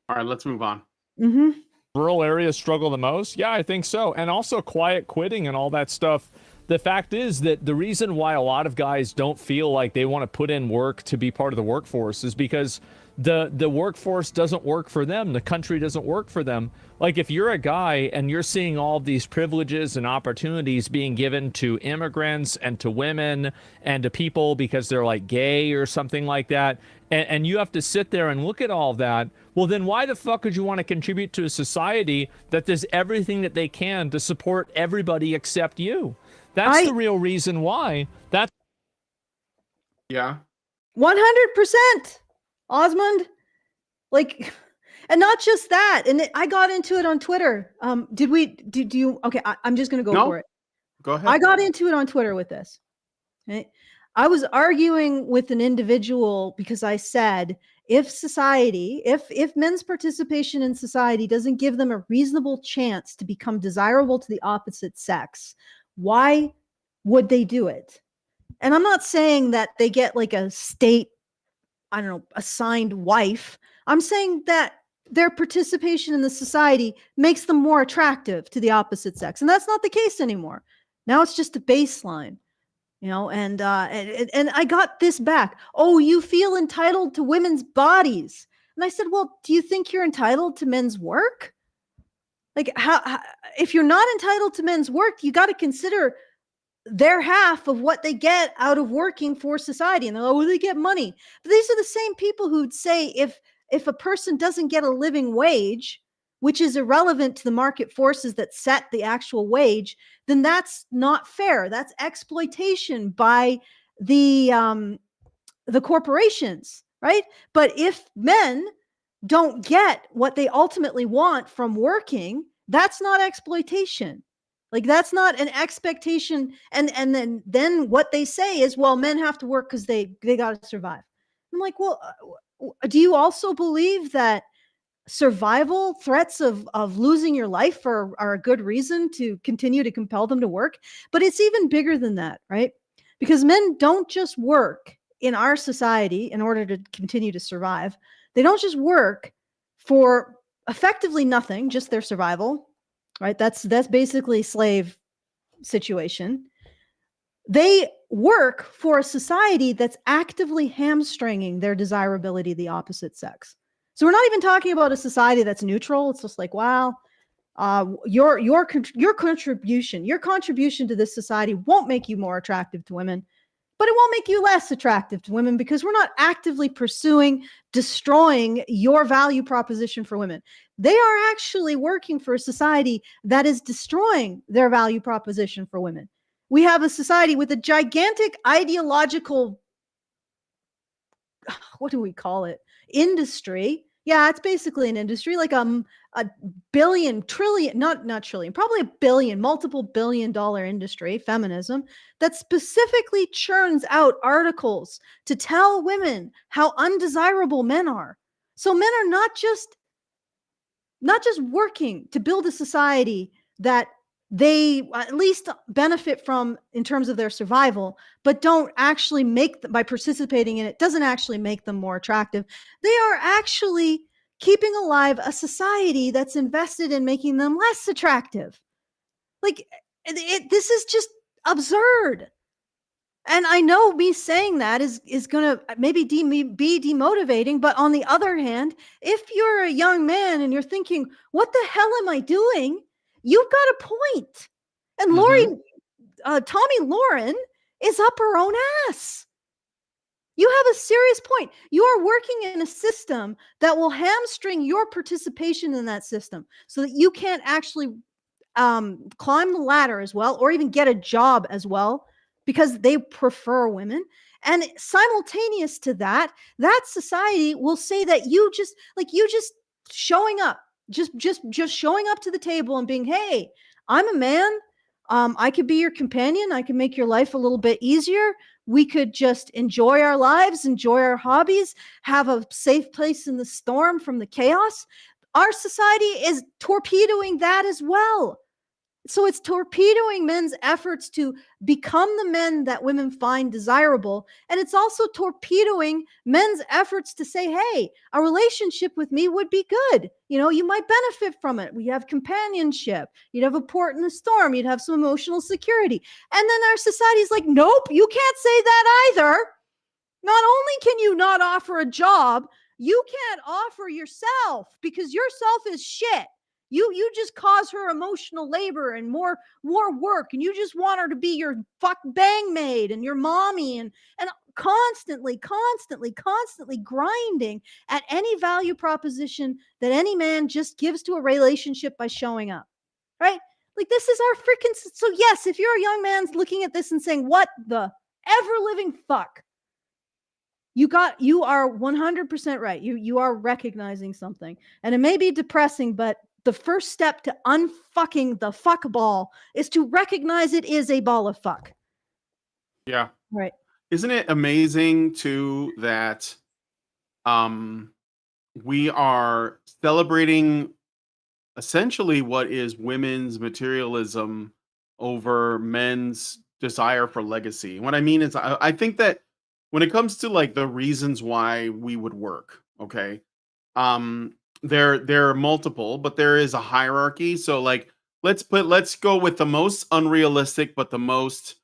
All right, let's move on. Mm-hmm. Rural areas struggle the most? Yeah, I think so. And also quiet quitting and all that stuff. The fact is that the reason why a lot of guys don't feel like they want to put in work to be part of the workforce is because the workforce doesn't work for them. The country doesn't work for them. Like if you're a guy and you're seeing all these privileges and opportunities being given to immigrants and to women and to people because they're like gay or something like that, and you have to sit there and look at all that, well, then why the fuck would you want to contribute to a society that does everything that they can to support everybody except you? That's the real reason why. Yeah. 100%, Osmond. Like, and not just that. And I got into it on Twitter. Do you? Okay, I'm just going to go for it. Go ahead. I got into it on Twitter with this. Okay? I was arguing with an individual because I said, if society, if men's participation in society doesn't give them a reasonable chance to become desirable to the opposite sex, why would they do it? And I'm not saying that they get like a state, I don't know, assigned wife. I'm saying that their participation in the society makes them more attractive to the opposite sex. And that's not the case anymore. Now it's just a baseline. You know, and I got this back. Oh, you feel entitled to women's bodies. And I said, well, do you think you're entitled to men's work? Like, how if you're not entitled to men's work, you got to consider their half of what they get out of working for society. And they're like, well, they get money. But these are the same people who'd say if a person doesn't get a living wage, which is irrelevant to the market forces that set the actual wage, then that's not fair. That's exploitation by the corporations, right? But if men don't get what they ultimately want from working, that's not exploitation. Like, that's not an expectation. And then what they say is, well, men have to work because they got to survive. I'm like, well, do you also believe that survival threats of losing your life are a good reason to continue to compel them to work? But it's even bigger than that, right? Because men don't just work in our society in order to continue to survive. They don't just work for effectively nothing, just their survival, right? That's basically slave situation. They work for a society that's actively hamstringing their desirability of the opposite sex. So we're not even talking about a society that's neutral. It's just like, wow, your contribution to this society won't make you more attractive to women, but it won't make you less attractive to women because we're not actively pursuing destroying your value proposition for women. They are actually working for a society that is destroying their value proposition for women. We have a society with a gigantic ideological, what do we call it? Industry. Yeah, it's basically an industry, like a billion, trillion, not trillion, probably a billion, multiple $billion industry, feminism, that specifically churns out articles to tell women how undesirable men are. So men are not just working to build a society that they at least benefit from in terms of their survival, but don't actually make them, by participating in it, doesn't actually make them more attractive. They are actually keeping alive a society that's invested in making them less attractive. Like, this is just absurd. And I know me saying that is going to maybe be demotivating. But on the other hand, if you're a young man and you're thinking, what the hell am I doing? You've got a point. And Tomi Lahren is up her own ass. You have a serious point. You are working in a system that will hamstring your participation in that system so that you can't actually climb the ladder as well, or even get a job as well, because they prefer women. And simultaneous to that, that society will say that you just showing up, just showing up to the table and being, hey, I'm a man. I could be your companion. I can make your life a little bit easier. We could just enjoy our lives, enjoy our hobbies, have a safe place in the storm from the chaos. Our society is torpedoing that as well. So it's torpedoing men's efforts to become the men that women find desirable. And it's also torpedoing men's efforts to say, hey, a relationship with me would be good. You know, you might benefit from it. We have companionship. You'd have a port in the storm. You'd have some emotional security. And then our society's like, nope, you can't say that either. Not only can you not offer a job, you can't offer yourself because yourself is shit. You just cause her emotional labor and more work, and you just want her to be your fuck bang maid and your mommy and constantly grinding at any value proposition that any man just gives to a relationship by showing up, right? Like, this is our freaking. So yes, if you're a young man looking at this and saying, what the ever living fuck, you are 100% right. You are recognizing something, and it may be depressing, but the first step to unfucking the fuck ball is to recognize it is a ball of fuck. Yeah. Right. Isn't it amazing too that we are celebrating essentially what is women's materialism over men's desire for legacy? What I mean is, I think that when it comes to like the reasons why we would work, okay, um, there are multiple, but there is a hierarchy. So like, let's go with the most unrealistic, but the most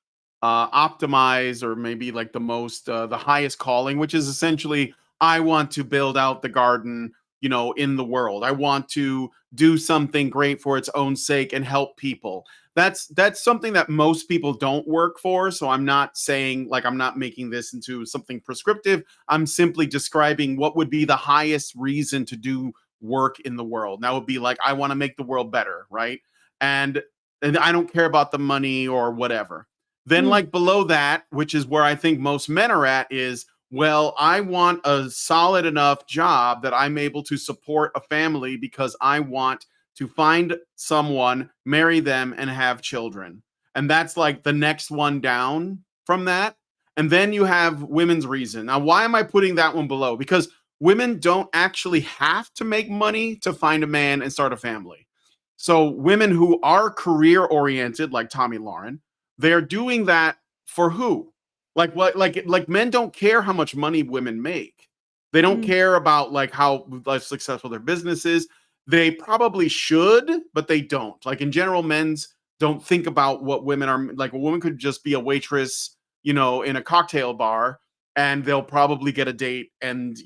optimized, or maybe like the most the highest calling, which is essentially, I want to build out the garden, in the world. I want to do something great for its own sake and help people. That's something that most people don't work for. So I'm not saying, like, I'm not making this into something prescriptive. I'm simply describing what would be the highest reason to do work in the world. And that would be like, I want to make the world better, right? And and I don't care about the money or whatever. Then, Mm. like, below that, which is where I think most men are at, is, well, I want a solid enough job that I'm able to support a family because I want to find someone, marry them, and have children. And that's like the next one down from that. And then you have women's reason. Now, why am I putting that one below? Because women don't actually have to make money to find a man and start a family. So women who are career oriented, like Tomi Lahren, they're doing that for who? Like what? Like men don't care how much money women make. They don't Mm. care about like how like successful their business is. They probably should, but they don't. Like in general, men's don't think about what women are like. A woman could just be a waitress, in a cocktail bar, and they'll probably get a date, and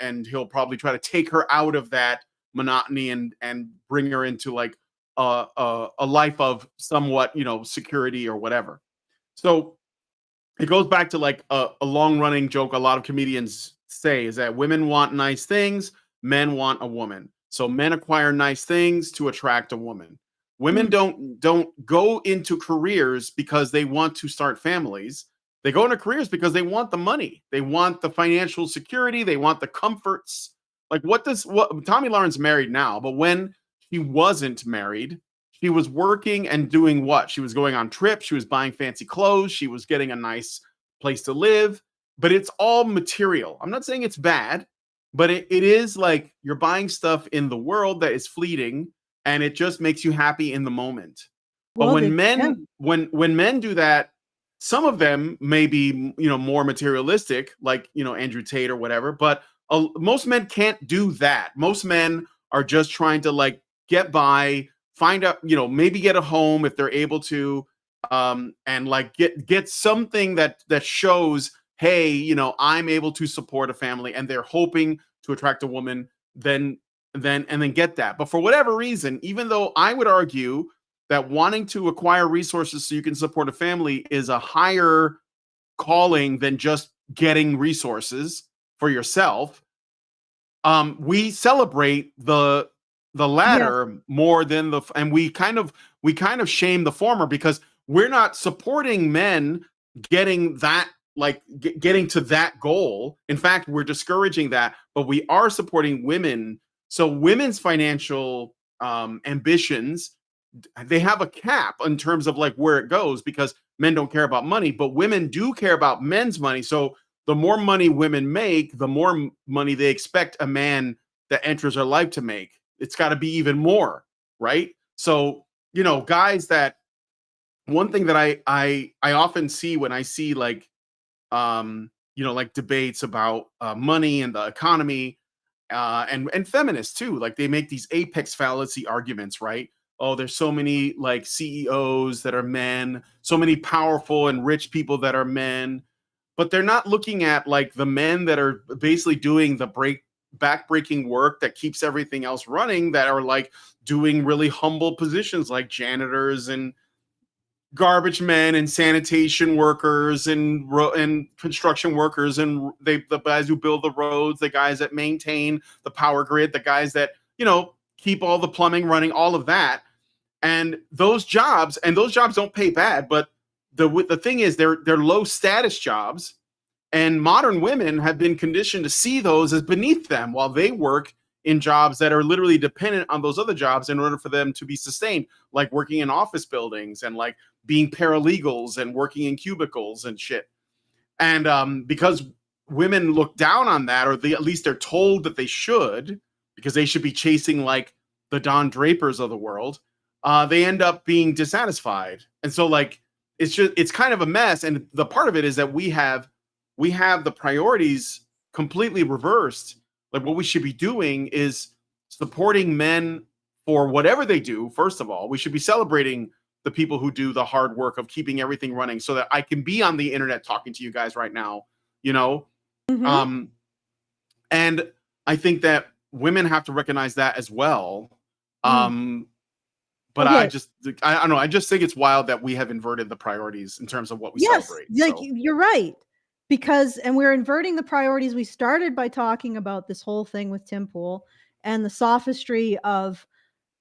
and he'll probably try to take her out of that monotony and bring her into like a life of somewhat security or whatever. So it goes back to like a long running joke a lot of comedians say, is that women want nice things, men want a woman. So men acquire nice things to attract a woman. Women Mm. don't go into careers because they want to start families. They go into careers because they want the money. They want the financial security, they want the comforts. Like what Tomi Lahren's married now, but when she wasn't married, she was working and doing what? She was going on trips, she was buying fancy clothes, she was getting a nice place to live, but it's all material. I'm not saying it's bad, but it is like you're buying stuff in the world that is fleeting, and it just makes you happy in the moment. But Well, when yeah. when men do that, some of them may be, more materialistic, like, Andrew Tate or whatever, but most men can't do that. Most men are just trying to like get by, find out, maybe get a home if they're able to, and like get something that shows, hey, I'm able to support a family, and they're hoping to attract a woman, then then get that. But for whatever reason, even though I would argue that wanting to acquire resources so you can support a family is a higher calling than just getting resources for yourself, we celebrate the Yeah. latter more than and we kind of shame the former, because we're not supporting men getting that, like getting to that goal. In fact, we're discouraging that, but we are supporting women. So women's financial ambitions, they have a cap in terms of like where it goes, because men don't care about money, but women do care about men's money. So the more money women make, the more money they expect a man that enters their life to make. It's got to be even more, right? So, guys that one thing that I often see when I see like like debates about money and the economy, and feminists too, like they make these apex fallacy arguments, right? Oh, there's so many like CEOs that are men, so many powerful and rich people that are men, but they're not looking at like the men that are basically doing the back-breaking work that keeps everything else running, that are like doing really humble positions like janitors and garbage men and sanitation workers and construction workers, and the guys who build the roads, the guys that maintain the power grid, the guys that keep all the plumbing running, all of that. And those jobs don't pay bad, but the thing is, they're low status jobs, and modern women have been conditioned to see those as beneath them, while they work in jobs that are literally dependent on those other jobs in order for them to be sustained, like working in office buildings and like being paralegals and working in cubicles and shit. And because women look down on that, or at least they're told that they should, because they should be chasing like the Don Drapers of the world, they end up being dissatisfied. And so like it's kind of a mess. And the part of it is that we have the priorities completely reversed. Like what we should be doing is supporting men for whatever they do. First of all, we should be celebrating the people who do the hard work of keeping everything running so that I can be on the internet talking to you guys right now, you know? Mhm. And I think that women have to recognize that as well. But Okay. I don't know. I just think it's wild that we have inverted the priorities in terms of what we Yes, celebrate. like So, you're right. And we're inverting the priorities. We started by talking about this whole thing with Tim Pool and the sophistry of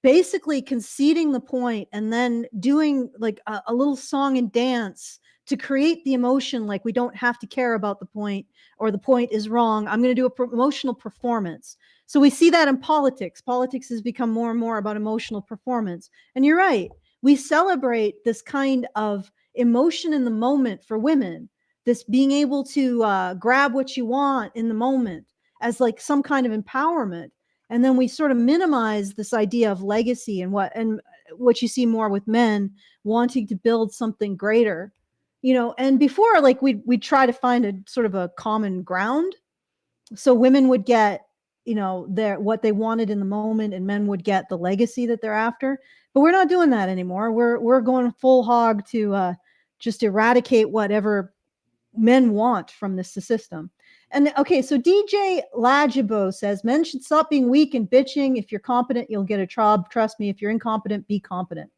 basically conceding the point and then doing like a little song and dance to create the emotion, like we don't have to care about the point, or the point is wrong. I'm going to do a emotional performance. So we see that in politics. Politics has become more and more about emotional performance. And you're right. We celebrate this kind of emotion in the moment for women, this being able to grab what you want in the moment as like some kind of empowerment. And then we sort of minimize this idea of legacy and what you see more with men wanting to build something greater, you know. And before, like we'd try to find a sort of a common ground. So women would get, you know, what they wanted in the moment, and men would get the legacy that they're after. But we're not doing that anymore. We're going full hog to just eradicate whatever men want from this system. And okay, so DJ Lajibo says men should stop being weak and bitching. If you're competent, you'll get a job. Trust me, if you're incompetent, be competent.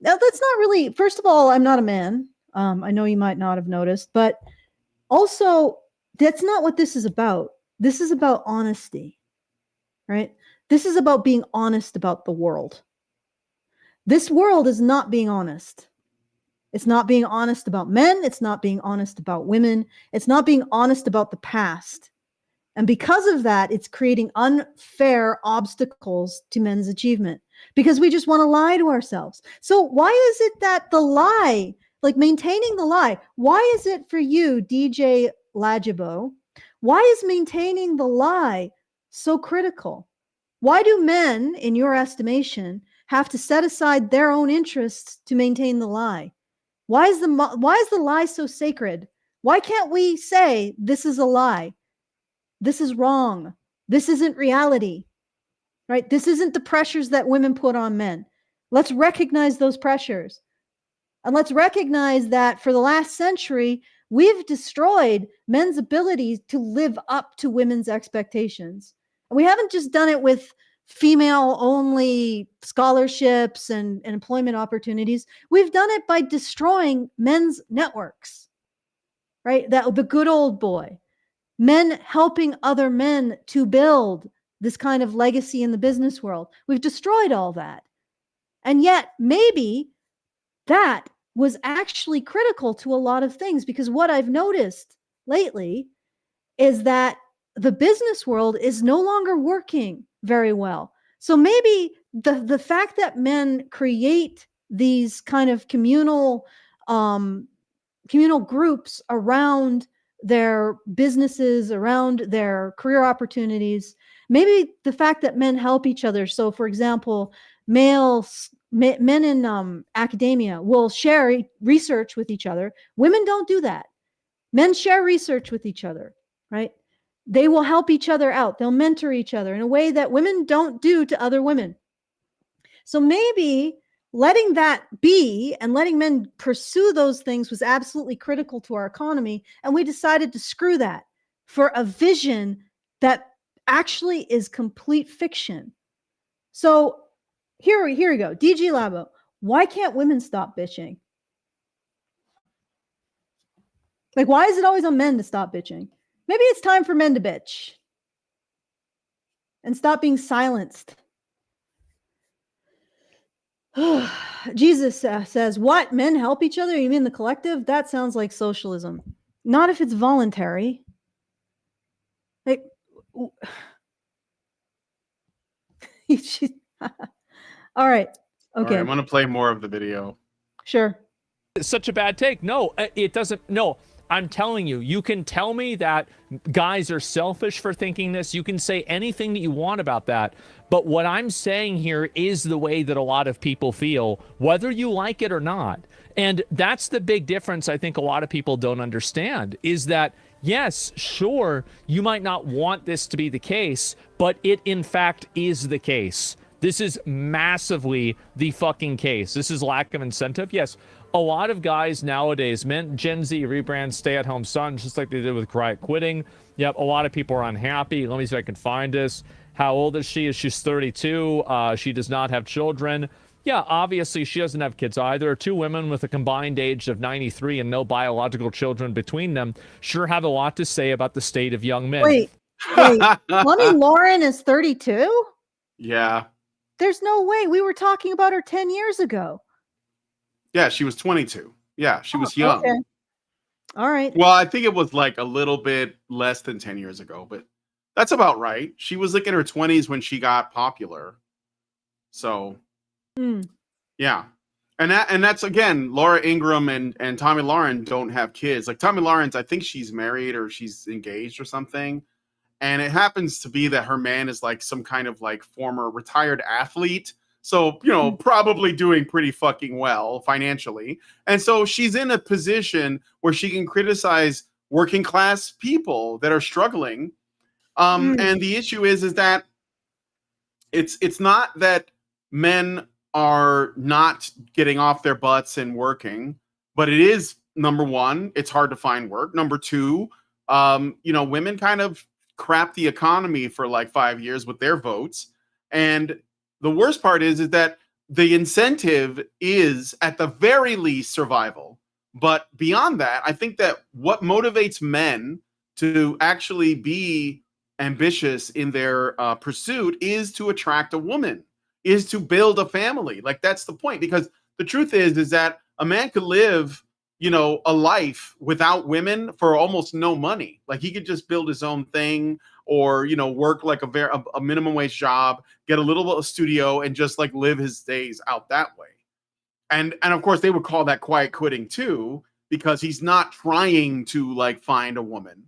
Now, that's not really, first of all, I'm not a man. I know you might not have noticed, but also that's not what this is about. This is about honesty, right? This is about being honest about the world. This world is not being honest. It's not being honest about men. It's not being honest about women. It's not being honest about the past. And because of that, it's creating unfair obstacles to men's achievement because we just want to lie to ourselves. So why is it that the lie, like maintaining the lie, why is it for you, DJ Lajibo, why is maintaining the lie so critical? Why do men, in your estimation, have to set aside their own interests to maintain the lie? Why is the lie so sacred? Why can't we say this is a lie? This is wrong. This isn't reality, right? This isn't the pressures that women put on men. Let's recognize those pressures. And let's recognize that for the last century, we've destroyed men's ability to live up to women's expectations. And we haven't just done it with female-only scholarships and employment opportunities. We've done it by destroying men's networks, right? The good old boy. Men helping other men to build this kind of legacy in the business world. We've destroyed all that. And yet, maybe that was actually critical to a lot of things, because what I've noticed lately is that the business world is no longer working very well. So maybe the fact that men create these kind of communal groups around their businesses, around their career opportunities, maybe the fact that men help each other. So for example, men in academia will share research with each other. Women don't do that. Men share research with each other, right? They will help each other out. They'll mentor each other in a way that women don't do to other women. So maybe letting that be and letting men pursue those things was absolutely critical to our economy. And we decided to screw that for a vision that actually is complete fiction. So here we go. DG Labo, why can't women stop bitching? Like, why is it always on men to stop bitching? Maybe it's time for men to bitch and stop being silenced. Jesus says, what? Men help each other? You mean the collective? That sounds like socialism. Not if it's voluntary. Like, all right. all Okay. right, I'm going to play more of the video. Sure. It's such a bad take. No, it doesn't. No, I'm telling you, you can tell me that guys are selfish for thinking this. You can say anything that you want about that. But what I'm saying here is the way that a lot of people feel, whether you like it or not. And that's the big difference I think a lot of people don't understand, is that, yes, sure, you might not want this to be the case, but it in fact is the case. This is massively the fucking case. This is lack of incentive. Yes, a lot of guys nowadays, Gen Z rebrand stay-at-home sons, just like they did with quiet quitting. Yep, a lot of people are unhappy. Let me see if I can find this. How old is she? She's 32. She does not have children. Yeah, obviously she doesn't have kids either. Two women with a combined age of 93 and no biological children between them sure have a lot to say about the state of young men. Wait. Tomi Lahren is 32? Yeah. There's no way. We were talking about her 10 years ago. Yeah, she was 22. Yeah, she was young. Okay. All right. Well, I think it was like a little bit less than 10 years ago, but that's about right. She was like in her 20s when she got popular. So, yeah. And that's again, Laura Ingraham and Tomi Lahren don't have kids. Like Tomi Lahren's, I think she's married or she's engaged or something. And it happens to be that her man is like some kind of like former retired athlete. So, you know, probably doing pretty fucking well financially. And so she's in a position where she can criticize working class people that are struggling. And the issue is that it's not that men are not getting off their butts and working, but it is, number one, it's hard to find work. Number two, you know, women kind of crap the economy for like 5 years with their votes. And the worst part is that the incentive is at the very least survival. But beyond that, I think that what motivates men to actually be ambitious in their pursuit is to attract a woman, is to build a family. Like that's the point, because the truth is that a man could live, you know, a life without women for almost no money. Like he could just build his own thing, or, you know, work like a minimum wage job, get a little studio and just like live his days out that way. And of course they would call that quiet quitting too, because he's not trying to like find a woman.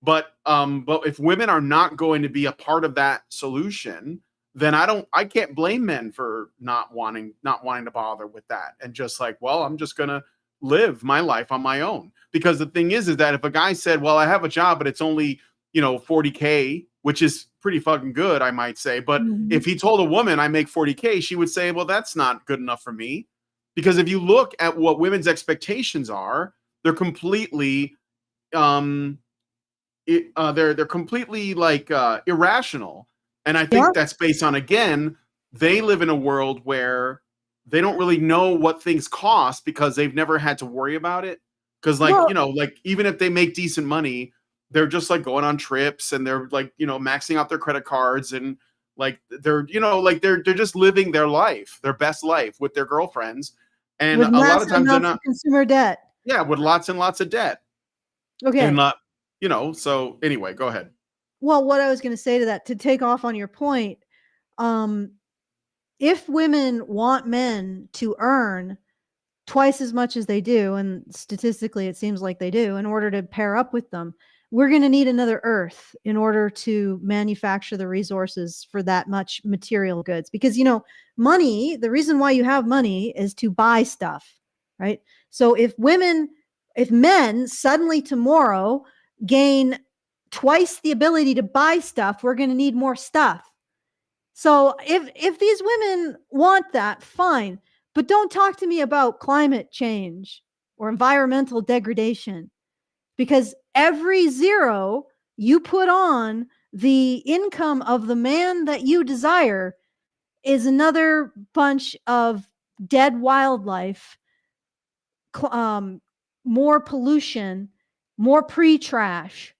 But if women are not going to be a part of that solution, then I can't blame men for not wanting to bother with that. And just like, well, I'm just going to live my life on my own. Because the thing is that if a guy said, well, I have a job, but it's only, you know, 40K, which is pretty fucking good, I might say. But if he told a woman I make 40K, she would say, well, that's not good enough for me. Because if you look at what women's expectations are, they're completely, they're completely like irrational. And I think that's based on, again, they live in a world where they don't really know what things cost because they've never had to worry about it. Because like, you know, like even if they make decent money, they're just like going on trips and they're like, you know, maxing out their credit cards and like they're, you know, like they're just living their life, their best life with their girlfriends. And with a lot of times they're not consumer debt. Yeah, with lots and lots of debt. Okay. And you know, so anyway, go ahead. Well, what I was going to say to that, to take off on your point, if women want men to earn twice as much as they do, and statistically it seems like they do, in order to pair up with them, we're going to need another Earth in order to manufacture the resources for that much material goods. Because, you know, money, the reason why you have money is to buy stuff, right? So if men suddenly tomorrow gain twice the ability to buy stuff, we're going to need more stuff. So if these women want that, fine. But don't talk to me about climate change or environmental degradation, because every zero you put on the income of the man that you desire is another bunch of dead wildlife, more pollution, more pre-trash.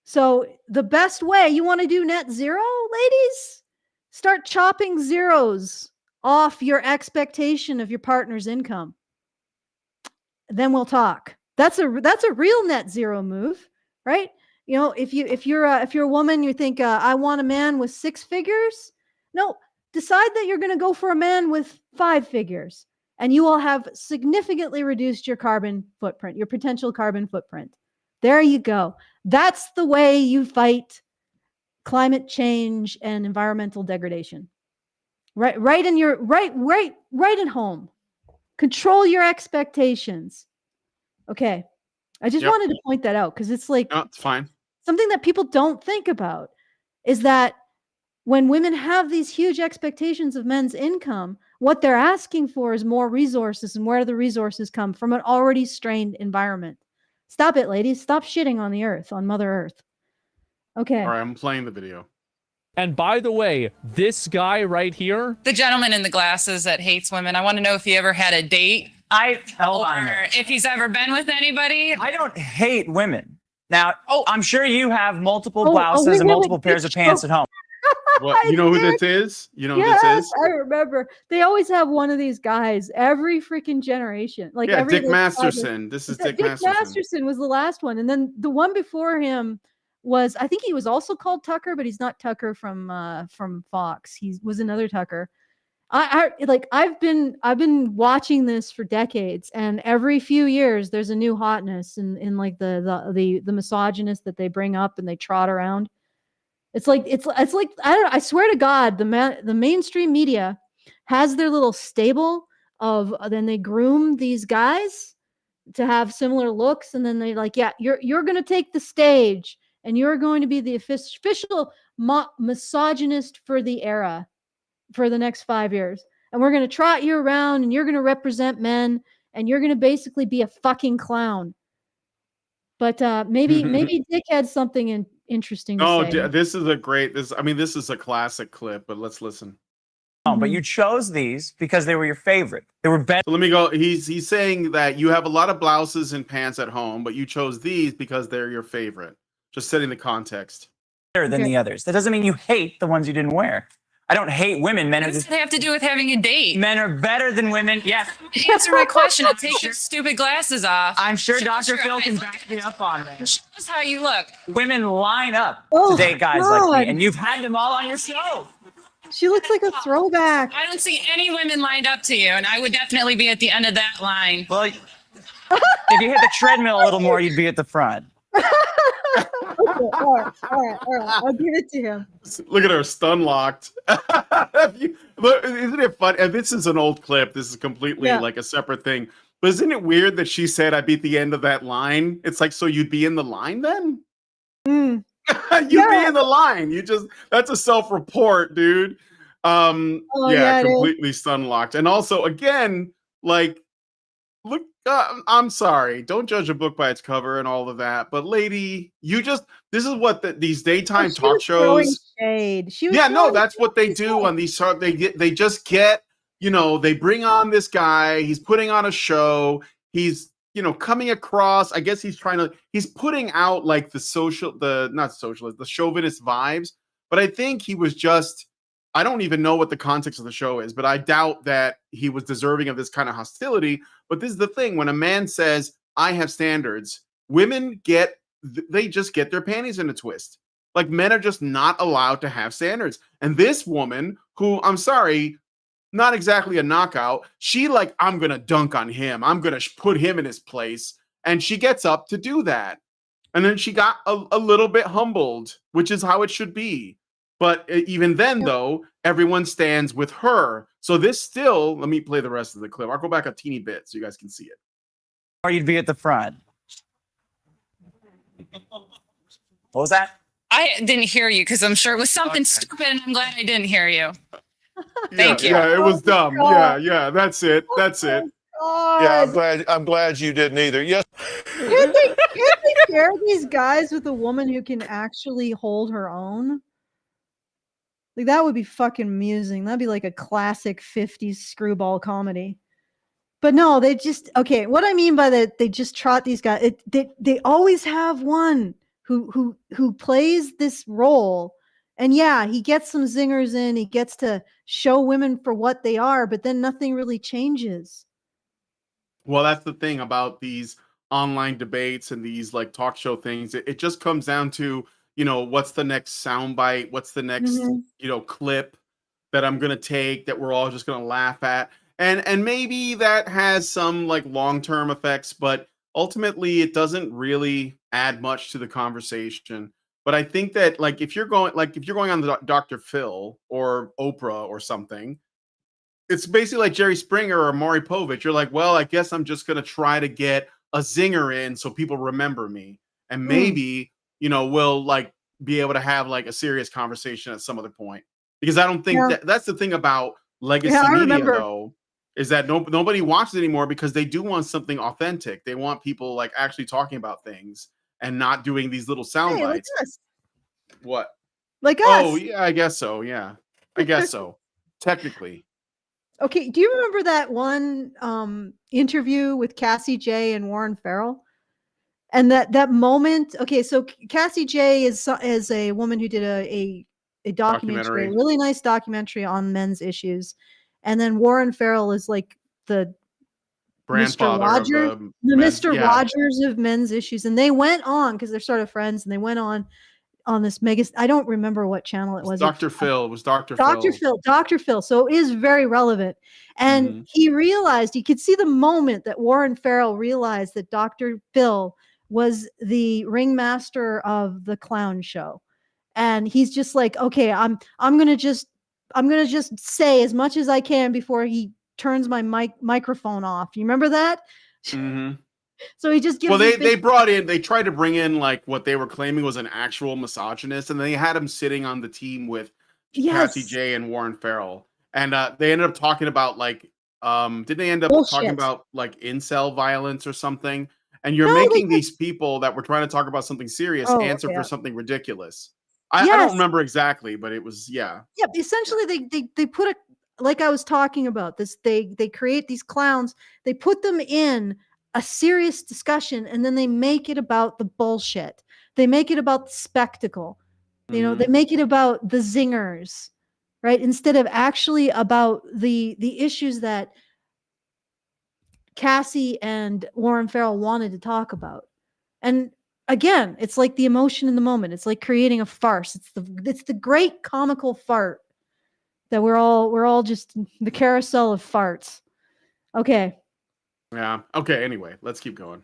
So the best way, you want to do net zero, ladies? Start chopping zeros off your expectation of your partner's income. Then we'll talk. That's a real net zero move, right? You know, if you're a woman, you think I want a man with 6 figures. No, decide that you're going to go for a man with 5 figures. and you will have significantly reduced your carbon footprint, your potential carbon footprint. There you go. That's the way you fight climate change and environmental degradation. Right in your right at home. Control your expectations. Okay. I just wanted to point that out because it's like, no, it's fine. Something that people don't think about is that when women have these huge expectations of men's income, what they're asking for is more resources, and where do the resources come from? An already strained environment. Stop it, ladies. Stop shitting on the earth, on Mother Earth. Okay. All right, I'm playing the video. And by the way, this guy right here, the gentleman in the glasses that hates women, I want to know if he ever had a date or if he's ever been with anybody. I don't hate women. Now, I'm sure you have multiple blouses and multiple pairs of pants at home. What, you know who this is? You know who this is? I remember. They always have one of these guys every freaking generation. Like every Dick Masterson. This is Dick Masterson. Dick Masterson was the last one. And then the one before him was, I think he was also called Tucker, but he's not Tucker from Fox. He was another Tucker. I've been watching this for decades, and every few years there's a new hotness in like the misogynist that they bring up and they trot around. It's like I don't know, I swear to God, the mainstream media has their little stable of, then they groom these guys to have similar looks, and then they like, yeah, you're going to take the stage and you're going to be the official misogynist for the era for the next 5 years. And we're going to trot you around and you're going to represent men and you're going to basically be a fucking clown. But maybe Dick had something interesting to say. This is a great, this is a classic clip, but let's listen. But you chose these because they were your favorite. They were better. So let me go. He's saying that you have a lot of blouses and pants at home, but you chose these because they're your favorite. Just setting the context. Better than the others. That doesn't mean you hate the ones you didn't wear. I don't hate women. Men What does it have to do with having a date? Men are better than women. Yes. Answer my question. I'll take your stupid glasses off. I'm sure Dr. Phil can back me up on that. Show us how you look. Women line up to date guys like me, and you've had them all on your show. She looks like a throwback. I don't see any women lined up to you, and I would definitely be at the end of that line. Well, if you hit the treadmill a little more, you'd be at the front. Okay, all right. I'll give it to him. Look at her, stun locked. Look, isn't it fun? And this is an old clip. This is completely like a separate thing. But isn't it weird that she said I'd be at the end of that line? It's like, so you'd be in the line then? You'd be in the line. That's a self-report, dude. Completely stun locked. And also, again, like, look, I'm sorry. Don't judge a book by its cover and all of that. But lady, this is what these daytime talk shows. Shade. That's what they do on these. They just get, they bring on this guy. He's putting on a show. He's, coming across. I guess he's putting out like the chauvinist vibes. But I think he was just, I don't even know what the context of the show is, but I doubt that he was deserving of this kind of hostility. But this is the thing. When a man says, I have standards, women they just get their panties in a twist. Like, men are just not allowed to have standards. And this woman, who, I'm sorry, not exactly a knockout, she like, I'm going to dunk on him. I'm going to put him in his place. And she gets up to do that. And then she got a little bit humbled, which is how it should be. But even then, though, everyone stands with her. So this still, let me play the rest of the clip. I'll go back a teeny bit so you guys can see it. Or you'd be at the front. What was that? I didn't hear you because I'm sure it was something stupid, and I'm glad I didn't hear you. Thank you. Yeah, it was dumb. Yeah, that's it. That's it. Yeah, I'm glad you didn't either. Yes. Can't they pair these guys with a woman who can actually hold her own? Like, that would be fucking amusing. That'd be like a classic 50s screwball comedy. But no, they just, okay, what I mean by that, they just trot these guys. They always have one who plays this role. And yeah, he gets some zingers in. He gets to show women for what they are, but then nothing really changes. Well, that's the thing about these online debates and these like talk show things. It just comes down to, what's the next soundbite? What's the next, clip that I'm going to take that we're all just going to laugh at? And maybe that has some like long-term effects, but ultimately it doesn't really add much to the conversation. But I think that like if you're going on the Dr. Phil or Oprah or something, it's basically like Jerry Springer or Maury Povich. You're like, well, I guess I'm just gonna try to get a zinger in so people remember me, and maybe we'll like be able to have like a serious conversation at some other point. Because I don't think that's the thing about legacy I media, remember. though, is that nobody watches anymore because they do want something authentic. They want people like actually talking about things and not doing these little sound Hey, like bites. us. What? Like Oh, us. yeah, I guess so. Yeah, I guess so. Technically. Okay, do you remember that one interview with Cassie J and Warren Farrell? And that moment, okay, so Cassie J is a woman who did a documentary, a Documentary. really nice documentary on men's issues. And then Warren Farrell is like the Mr. Grandfather of Rogers, the the men's, Mr. yeah. Rogers of men's issues. And they went on because they're sort of friends, and they went on this mega, I don't remember what channel it was. Dr. Phil. It was Dr. Dr. Phil. Dr. Phil. So it is very relevant. And he realized, you could see the moment that Warren Farrell realized that Dr. Phil was the ringmaster of the clown show. And he's just like, okay, I'm gonna just say as much as I can before he turns my microphone off. You remember that? So he just gives. Well, they tried to bring in like what they were claiming was an actual misogynist, and they had him sitting on the team with Cassie J and Warren Farrell, and they ended up talking about like did they end up talking about like incel violence or something? And you're making these people that were trying to talk about something serious answer for something ridiculous. I don't remember exactly, but it was essentially they put a, like I was talking about this, they create these clowns, they put them in a serious discussion, and then they make it about the bullshit. They make it about the spectacle. They make it about the zingers, right? Instead of actually about the issues that Cassie and Warren Farrell wanted to talk about. And again, it's like the emotion in the moment. It's like creating a farce. It's the great comical fart that we're all just the carousel of farts. Okay. Yeah. Okay. Anyway, let's keep going.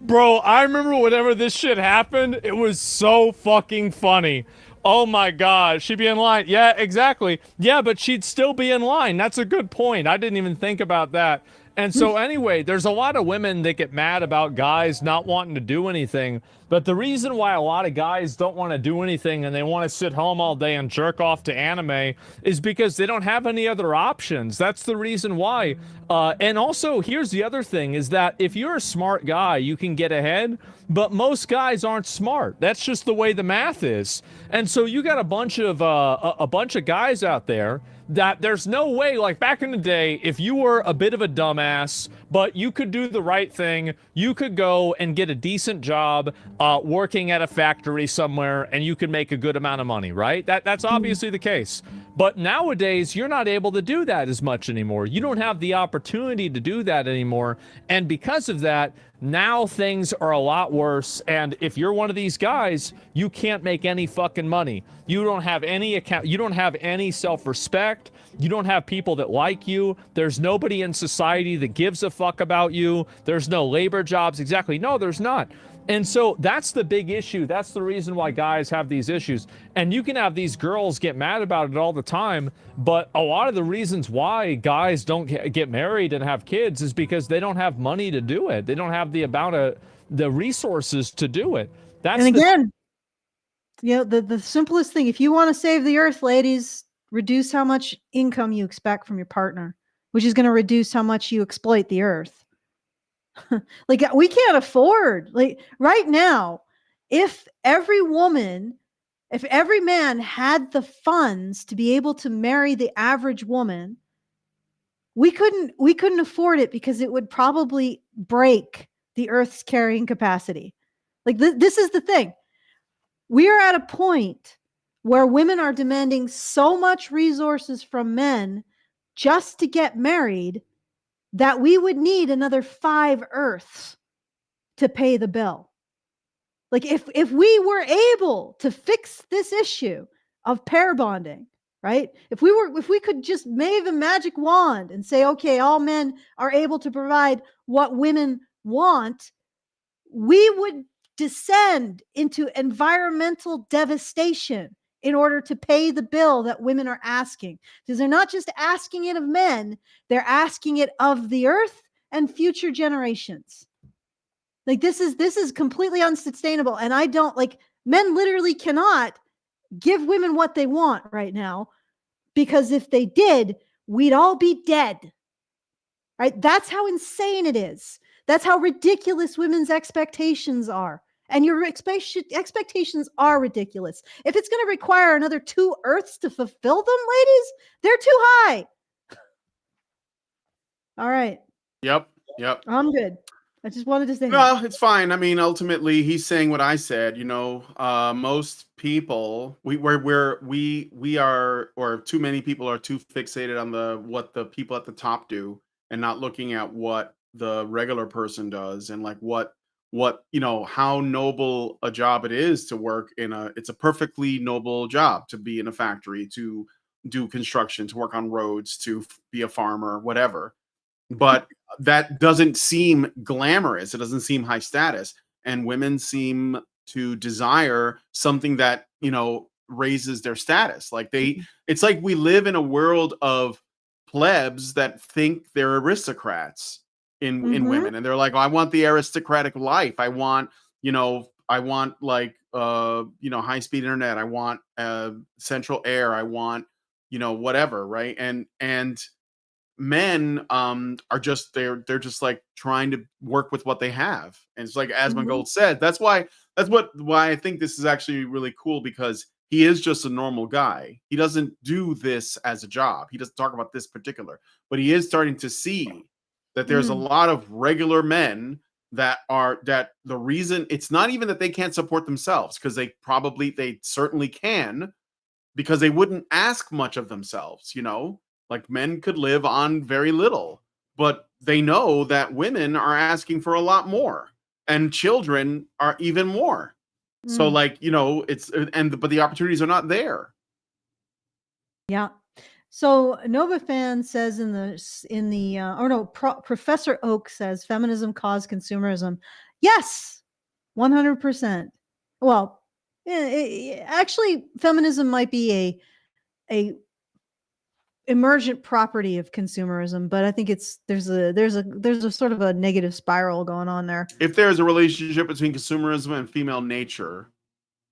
Bro, I remember whenever this shit happened, it was so fucking funny. Oh my god, she'd be in line. Yeah, exactly. Yeah, but she'd still be in line. That's a good point. I didn't even think about that. And so anyway, there's a lot of women that get mad about guys not wanting to do anything. But the reason why a lot of guys don't want to do anything and they want to sit home all day and jerk off to anime is because they don't have any other options. That's the reason why. And also, here's the other thing, is that if you're a smart guy, you can get ahead. But most guys aren't smart. That's just the way the math is. And so you got a bunch of guys out there that there's no way, like back in the day, if you were a bit of a dumbass, but you could do the right thing, you could go and get a decent job working at a factory somewhere, and you could make a good amount of money, right? That's obviously the case. But nowadays, you're not able to do that as much anymore. You don't have the opportunity to do that anymore. And because of that, now things are a lot worse. And if you're one of these guys, you can't make any fucking money. You don't have any account. You don't have any self-respect. You don't have people that like you. There's nobody in society that gives a fuck about you. There's no labor jobs. Exactly. No, there's not. And so that's the big issue. That's the reason why guys have these issues. And you can have these girls get mad about it all the time, but a lot of the reasons why guys don't get married and have kids is because they don't have money to do it. They don't have the amount of the resources to do it. That's and again, the simplest thing, if you want to save the earth, ladies, reduce how much income you expect from your partner, which is going to reduce how much you exploit the earth. Like, we can't afford, like right now, if every man had the funds to be able to marry the average woman, we couldn't afford it, because it would probably break the earth's carrying capacity. Like, this is the thing. We are at a point where women are demanding so much resources from men just to get married that we would need another 5 Earths to pay the bill. Like, if we were able to fix this issue of pair bonding, right? If we could just wave a magic wand and say, okay, all men are able to provide what women want, we would descend into environmental devastation in order to pay the bill that women are asking. Because they're not just asking it of men, they're asking it of the earth and future generations. Like this is completely unsustainable. And I don't like men literally cannot give women what they want right now, because if they did, we'd all be dead. Right? That's how insane it is. That's how ridiculous women's expectations are. And your expectations are ridiculous. If it's going to require another 2 Earths to fulfill them, ladies, they're too high. All right. Yep. I'm good. I just wanted to say No, it's fine. I mean, ultimately, he's saying what I said. You know, most people, we are, or too many people are too fixated on what the people at the top do, and not looking at what the regular person does, and like what how noble a job it is to work it's a perfectly noble job to be in a factory, to do construction, to work on roads, to be a farmer, whatever. But that doesn't seem glamorous. It doesn't seem high status. And women seem to desire something that, raises their status. Like it's like we live in a world of plebs that think they're aristocrats in women. And they're like, oh, I want the aristocratic life. I want like, high speed internet. I want central air. I want, whatever. Right. And men are just they're just like trying to work with what they have. And it's like Asmongold said, that's why I think this is actually really cool, because he is just a normal guy. He doesn't do this as a job. He doesn't talk about this particular, but he is starting to see that there's a lot of regular men that the reason it's not even that they can't support themselves, because they certainly can, because they wouldn't ask much of themselves, like men could live on very little, but they know that women are asking for a lot more, and children are even more. So like, but the opportunities are not there. Yeah. So Nova Fan says Professor Oak says feminism caused consumerism. Yes, 100%. Well, actually, feminism might be a emergent property of consumerism, but I think there's a sort of a negative spiral going on there. If there's a relationship between consumerism and female nature,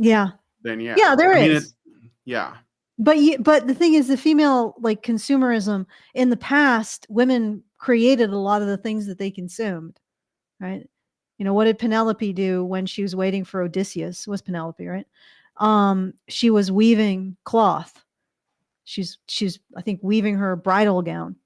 then there is. But the thing is, the female like consumerism in the past, women created a lot of the things that they consumed, right? What did Penelope do when she was waiting for Odysseus? It was Penelope, right? She was weaving cloth. She's I think weaving her bridal gown,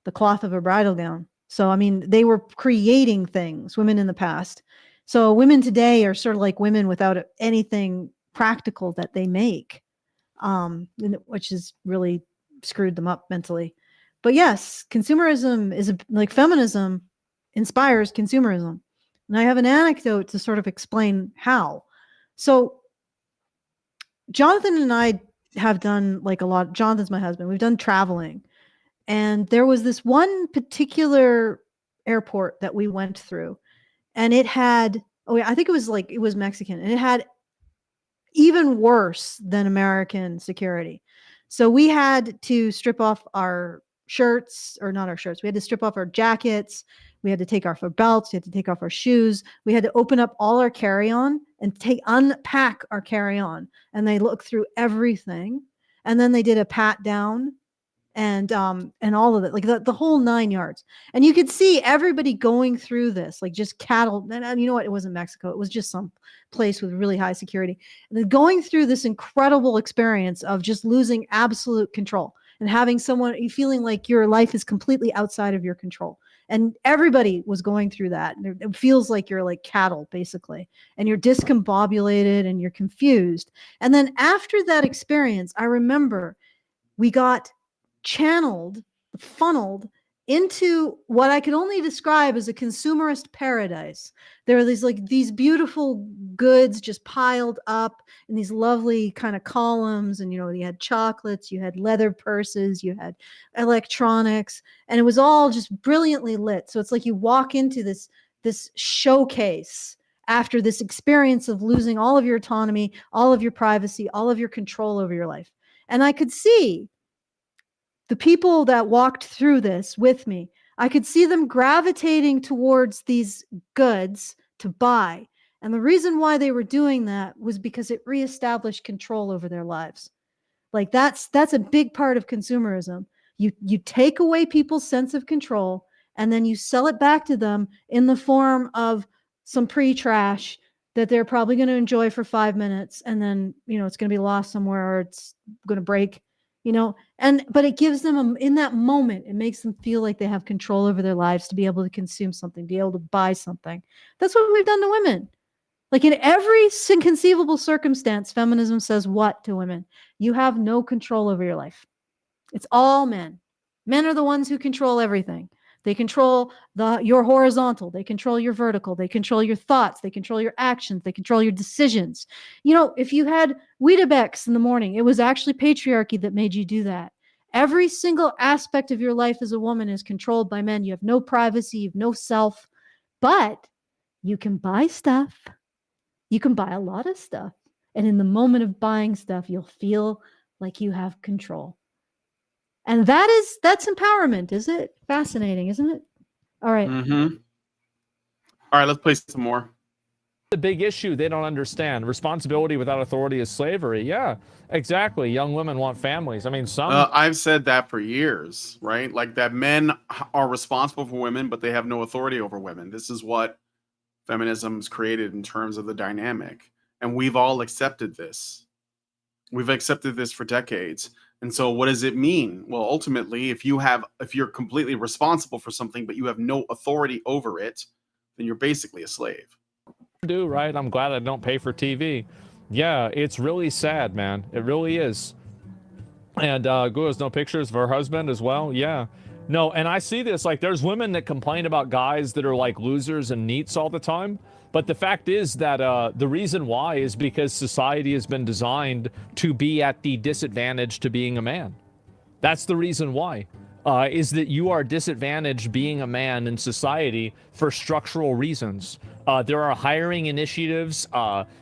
the cloth of her bridal gown. So I mean, they were creating things, women in the past. So women today are sort of like women without anything practical that they make, which has really screwed them up mentally. But yes, consumerism is like feminism inspires consumerism. And I have an anecdote to sort of explain how. So Jonathan and I have done like a lot. Jonathan's my husband. We've done traveling. And there was this one particular airport that we went through, and it had, I think it was Mexican, and it had even worse than American security. So we had to strip off our shirts, or not our shirts. We had to strip off our jackets. We had to take off our belts. We had to take off our shoes. We had to open up all our carry-on and unpack our carry-on. And they looked through everything. And then they did a pat down and all of it, like the whole 9 yards. And you could see everybody going through this, like just cattle. And you know what? It wasn't Mexico. It was just some place with really high security. And then going through this incredible experience of just losing absolute control and having you feeling like your life is completely outside of your control. And everybody was going through that. And it feels like you're like cattle, basically. And you're discombobulated and you're confused. And then after that experience, I remember we got funneled into what I could only describe as a consumerist paradise. There are these beautiful goods just piled up in these lovely kind of columns, and you had chocolates, you had leather purses, you had electronics, and it was all just brilliantly lit. So it's like you walk into this showcase after this experience of losing all of your autonomy, all of your privacy, all of your control over your life. And I could see the people that walked through this with me, I could see them gravitating towards these goods to buy. And the reason why they were doing that was because it reestablished control over their lives. Like that's a big part of consumerism. You take away people's sense of control, and then you sell it back to them in the form of some pre-trash that they're probably going to enjoy for 5 minutes, and then it's going to be lost somewhere, or it's going to break. But it gives them in that moment, it makes them feel like they have control over their lives to be able to consume something, be able to buy something. That's what we've done to women. Like in every conceivable circumstance, feminism says what to women? You have no control over your life. It's all men. Men are the ones who control everything. They control your horizontal. They control your vertical. They control your thoughts. They control your actions. They control your decisions. If you had Weetabix in the morning, it was actually patriarchy that made you do that. Every single aspect of your life as a woman is controlled by men. You have no privacy. You have no self. But you can buy stuff. You can buy a lot of stuff. And in the moment of buying stuff, you'll feel like you have control. And that's empowerment, is it? Fascinating, isn't it? All right. Mm-hmm. All right, let's play some more. The big issue they don't understand. Responsibility without authority is slavery. Yeah, exactly. Young women want families. I mean, I've said that for years, right? Like that men are responsible for women, but they have no authority over women. This is what feminism's created in terms of the dynamic. And we've all accepted this. We've accepted this for decades. And so what does it mean? Well, ultimately, if you're completely responsible for something, but you have no authority over it, then you're basically a slave. Right? I'm glad I don't pay for TV. Yeah, it's really sad, man. It really is. And Gu has no pictures of her husband as well. Yeah. No, and I see this, like there's women that complain about guys that are like losers and neats all the time. But the fact is that the reason why is because society has been designed to be at the disadvantage to being a man. That's the reason why, is that you are disadvantaged being a man in society for structural reasons. There are hiring initiatives,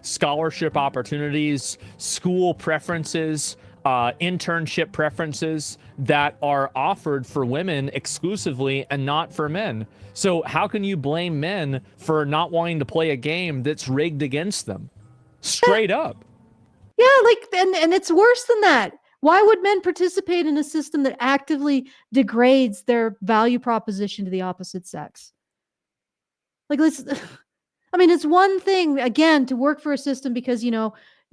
scholarship opportunities, school preferences, internship preferences that are offered for women exclusively and not for men. So how can you blame men for not wanting to play a game that's rigged against them? Straight up. Yeah, and it's worse than that. Why would men participate in a system that actively degrades their value proposition to the opposite sex? It's one thing, again, to work for a system because,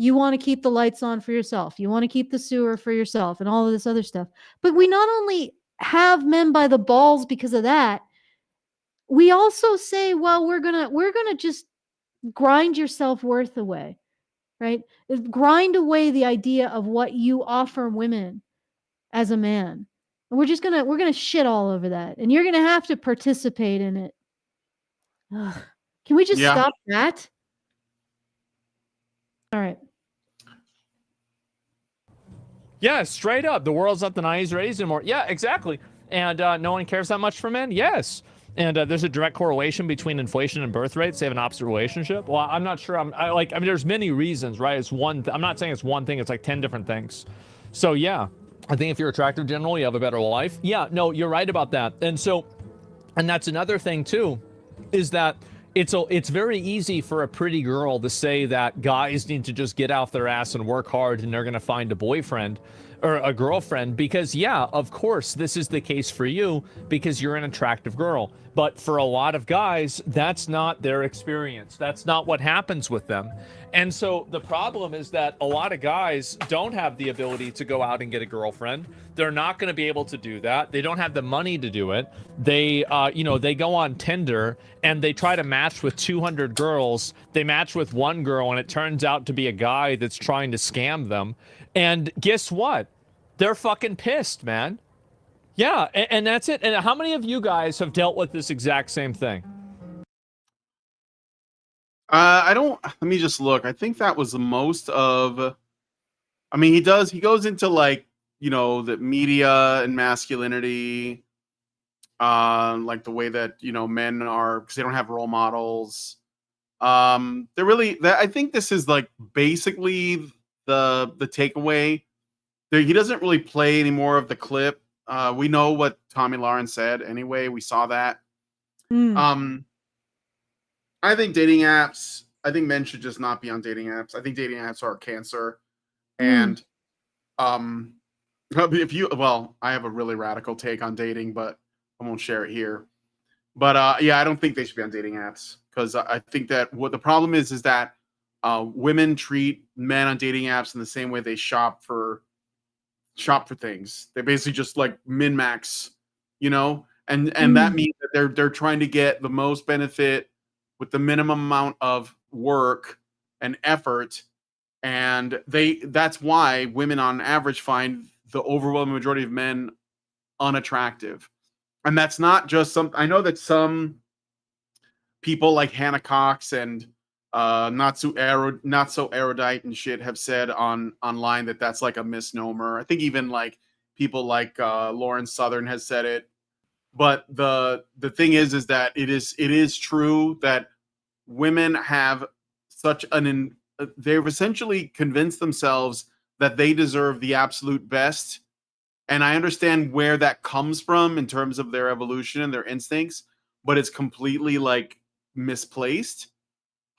you want to keep the lights on for yourself. You want to keep the sewer for yourself and all of this other stuff. But we not only have men by the balls because of that, we also say, well, we're gonna just grind your self-worth away, right? Grind away the idea of what you offer women as a man. And we're gonna shit all over that. And you're gonna have to participate in it. Ugh. Can we just stop that? All right. Yeah, straight up. The world's not the 90s or 80s anymore. Yeah, exactly. And no one cares that much for men? Yes. And there's a direct correlation between inflation and birth rates. They have an opposite relationship. Well, I'm not sure. There's many reasons, right? It's one. I'm not saying it's one thing. It's like 10 different things. So yeah, I think if you're attractive generally, you have a better life. Yeah, no, you're right about that. And that's another thing too, is that it's very easy for a pretty girl to say that guys need to just get off their ass and work hard and they're going to find a boyfriend or a girlfriend, because yeah, of course this is the case for you because you're an attractive girl. But for a lot of guys, that's not their experience. That's not what happens with them. And so the problem is that a lot of guys don't have the ability to go out and get a girlfriend. They're not going to be able to do that. They don't have the money to do it. They, they go on Tinder and they try to match with 200 girls. They match with one girl and it turns out to be a guy that's trying to scam them. And guess what? They're fucking pissed, man. Yeah, and that's it. And how many of you guys have dealt with this exact same thing? I don't. Let me just look. I think that was the most of. I mean, he goes into like, the media and masculinity, like the way that men are, because they don't have role models. They're really. I think this is like basically the takeaway. He doesn't really play any more of the clip. We know what Tomi Lahren said anyway. We saw that. Mm. I think dating apps. I think men should just not be on dating apps. I think dating apps are cancer. And I have a really radical take on dating, but I won't share it here. But yeah, I don't think they should be on dating apps, because I think that what the problem is that women treat men on dating apps in the same way they shop for things. They basically just like min-max, and that means that they're trying to get the most benefit with the minimum amount of work and effort. And that's why women on average find the overwhelming majority of men unattractive. And that's not just I know that some people like Hannah Cox and not so erudite and shit have said online that that's like a misnomer. I think even like people like Lauren Southern has said it. But the thing is that it is true that women have such they've essentially convinced themselves that they deserve the absolute best. And I understand where that comes from in terms of their evolution and their instincts, but it's completely like misplaced.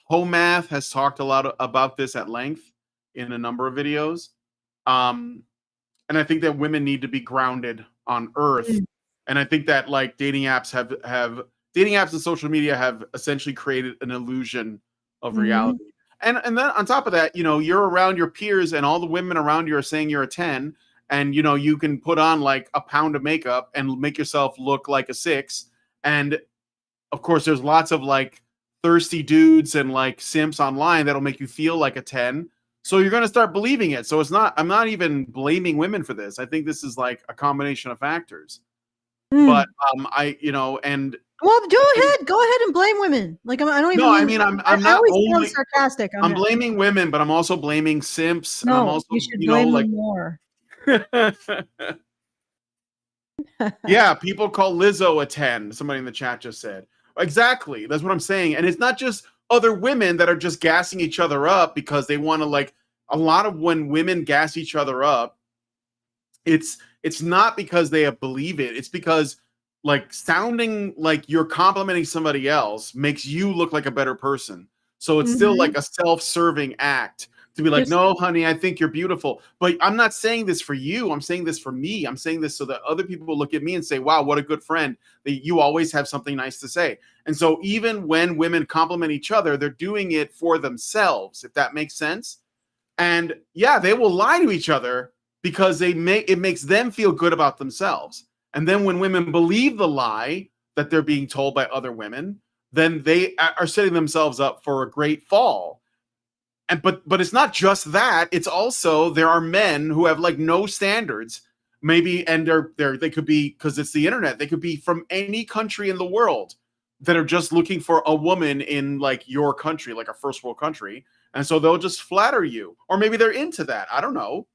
Home Math has talked a lot about this at length in a number of videos. And I think that women need to be grounded on earth. And I think that like dating apps and social media have essentially created an illusion of reality. And then on top of that, you're around your peers and all the women around you are saying you're a 10, and you can put on like a pound of makeup and make yourself look like a 6. And of course there's lots of like thirsty dudes and like simps online that'll make you feel like a 10. So you're going to start believing it. So I'm not even blaming women for this. I think this is like a combination of factors. But and well, go ahead and blame women. Like I don't even. No, I mean I'm not only sarcastic. I'm blaming women, but I'm also blaming simps. No, and I'm also, you should blame them more. Yeah, people call Lizzo a 10. Somebody in the chat just said. Exactly. That's what I'm saying. And it's not just other women that are just gassing each other up because they want to, like, a lot of when women gas each other up, it's not because they believe it. It's because like sounding like you're complimenting somebody else makes you look like a better person. So it's still like a self-serving act to be like, no, honey, I think you're beautiful. But I'm not saying this for you. I'm saying this for me. I'm saying this so that other people will look at me and say, wow, what a good friend. That you always have something nice to say. And so even when women compliment each other, they're doing it for themselves, if that makes sense. And yeah, they will lie to each other because it makes them feel good about themselves. And then when women believe the lie that they're being told by other women, then they are setting themselves up for a great fall. And but it's not just that. It's also there are men who have like no standards, maybe, and they could be, because it's the internet, they could be from any country in the world that are just looking for a woman in like your country, like a first world country. And so they'll just flatter you. Or maybe they're into that. I don't know.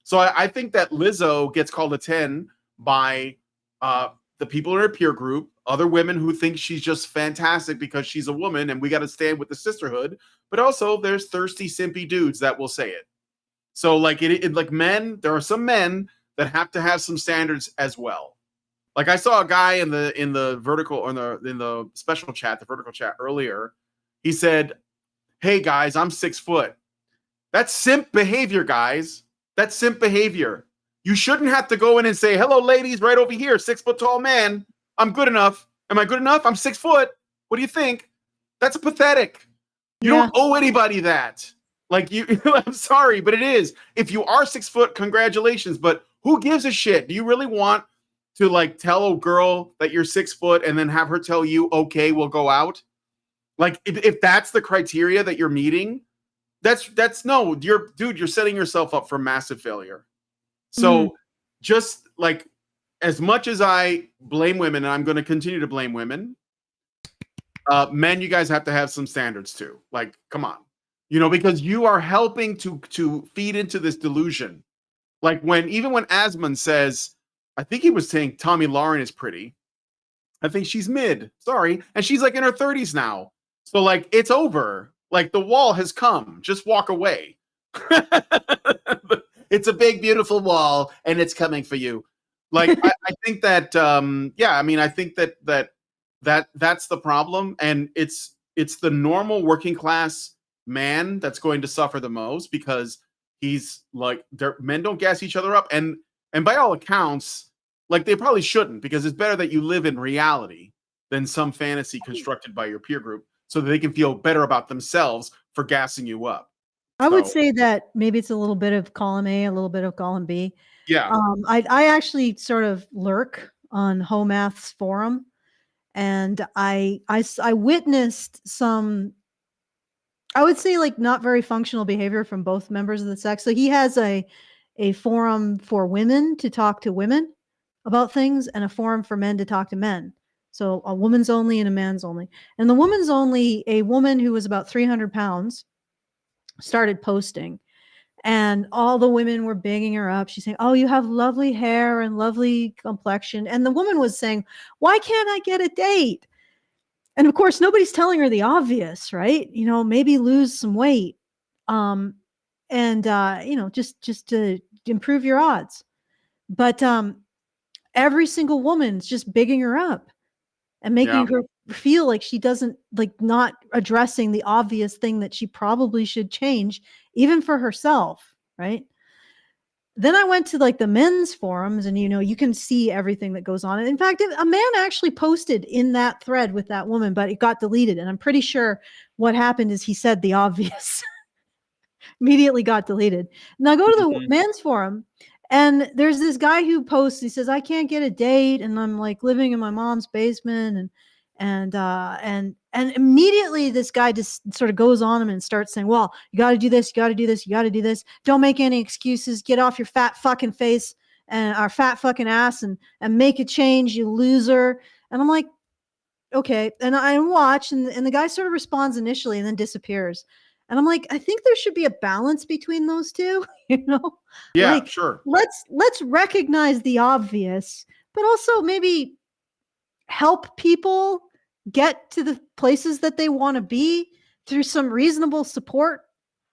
So I think that Lizzo gets called a 10 by the people in her peer group, other women who think she's just fantastic because she's a woman and we got to stand with the sisterhood. But also there's thirsty, simpy dudes that will say it. So like it like men, there are some men that have to have some standards as well. Like I saw a guy in the vertical, or in the special chat, the vertical chat earlier. He said, "Hey guys, I'm 6 foot." That's simp behavior, guys. That's simp behavior. You shouldn't have to go in and say, "Hello, ladies, right over here, 6 foot tall man. I'm good enough. Am I good enough? I'm 6 foot. What do you think?" That's pathetic. You don't owe anybody that. Like I'm sorry, but it is. If you are 6 foot, congratulations. But who gives a shit? Do you really want to like tell a girl that you're 6 foot and then have her tell you, "Okay, we'll go out"? Like if that's the criteria that you're meeting, that's no, you're setting yourself up for massive failure. So just like as much as I blame women, and I'm going to continue to blame women, men, you guys have to have some standards too. Like, come on, because you are helping to feed into this delusion. Like even when Asmon says, I think he was saying Tomi Lahren is pretty. I think she's mid. Sorry, and she's like in her 30s now. So like, it's over. Like the wall has come. Just walk away. It's a big, beautiful wall, and it's coming for you. Like I think that I think that's the problem, and it's the normal working class man that's going to suffer the most, because he's like, men don't gas each other up, and by all accounts, like they probably shouldn't, because it's better that you live in reality than some fantasy constructed by your peer group, so that they can feel better about themselves for gassing you up. I would say that maybe it's a little bit of column A, a little bit of column B. Yeah. I actually sort of lurk on Homath's forum, and I witnessed some, I would say, like, not very functional behavior from both members of the sex. So he has a forum for women to talk to women about things, and a forum for men to talk to men. So a woman's only and a man's only. And the woman's only, a woman who was about 300 pounds started posting, and all the women were bigging her up. She's saying, oh, you have lovely hair and lovely complexion. And the woman was saying, why can't I get a date? And of course, nobody's telling her the obvious, right? Maybe lose some weight. Just to improve your odds. But every single woman's just bigging her up and making her feel like she doesn't, like, not addressing the obvious thing that she probably should change, even for herself, right? Then I went to like the men's forums, and you can see everything that goes on. In fact, a man actually posted in that thread with that woman, but it got deleted. And I'm pretty sure what happened is he said the obvious. Immediately got deleted. Now go to the men's forum, and there's this guy who posts, he says, I can't get a date, and I'm like living in my mom's basement, and immediately this guy just sort of goes on him and starts saying, well, you got to do this, you got to do this, you got to do this. Don't make any excuses. Get off your fat fucking face and our fat fucking ass and make a change, you loser. And I'm like, okay. And I watch, and the guy sort of responds initially and then disappears. And I'm like, I think there should be a balance between those two, Yeah, like, sure. Let's recognize the obvious, but also maybe help people get to the places that they want to be through some reasonable support.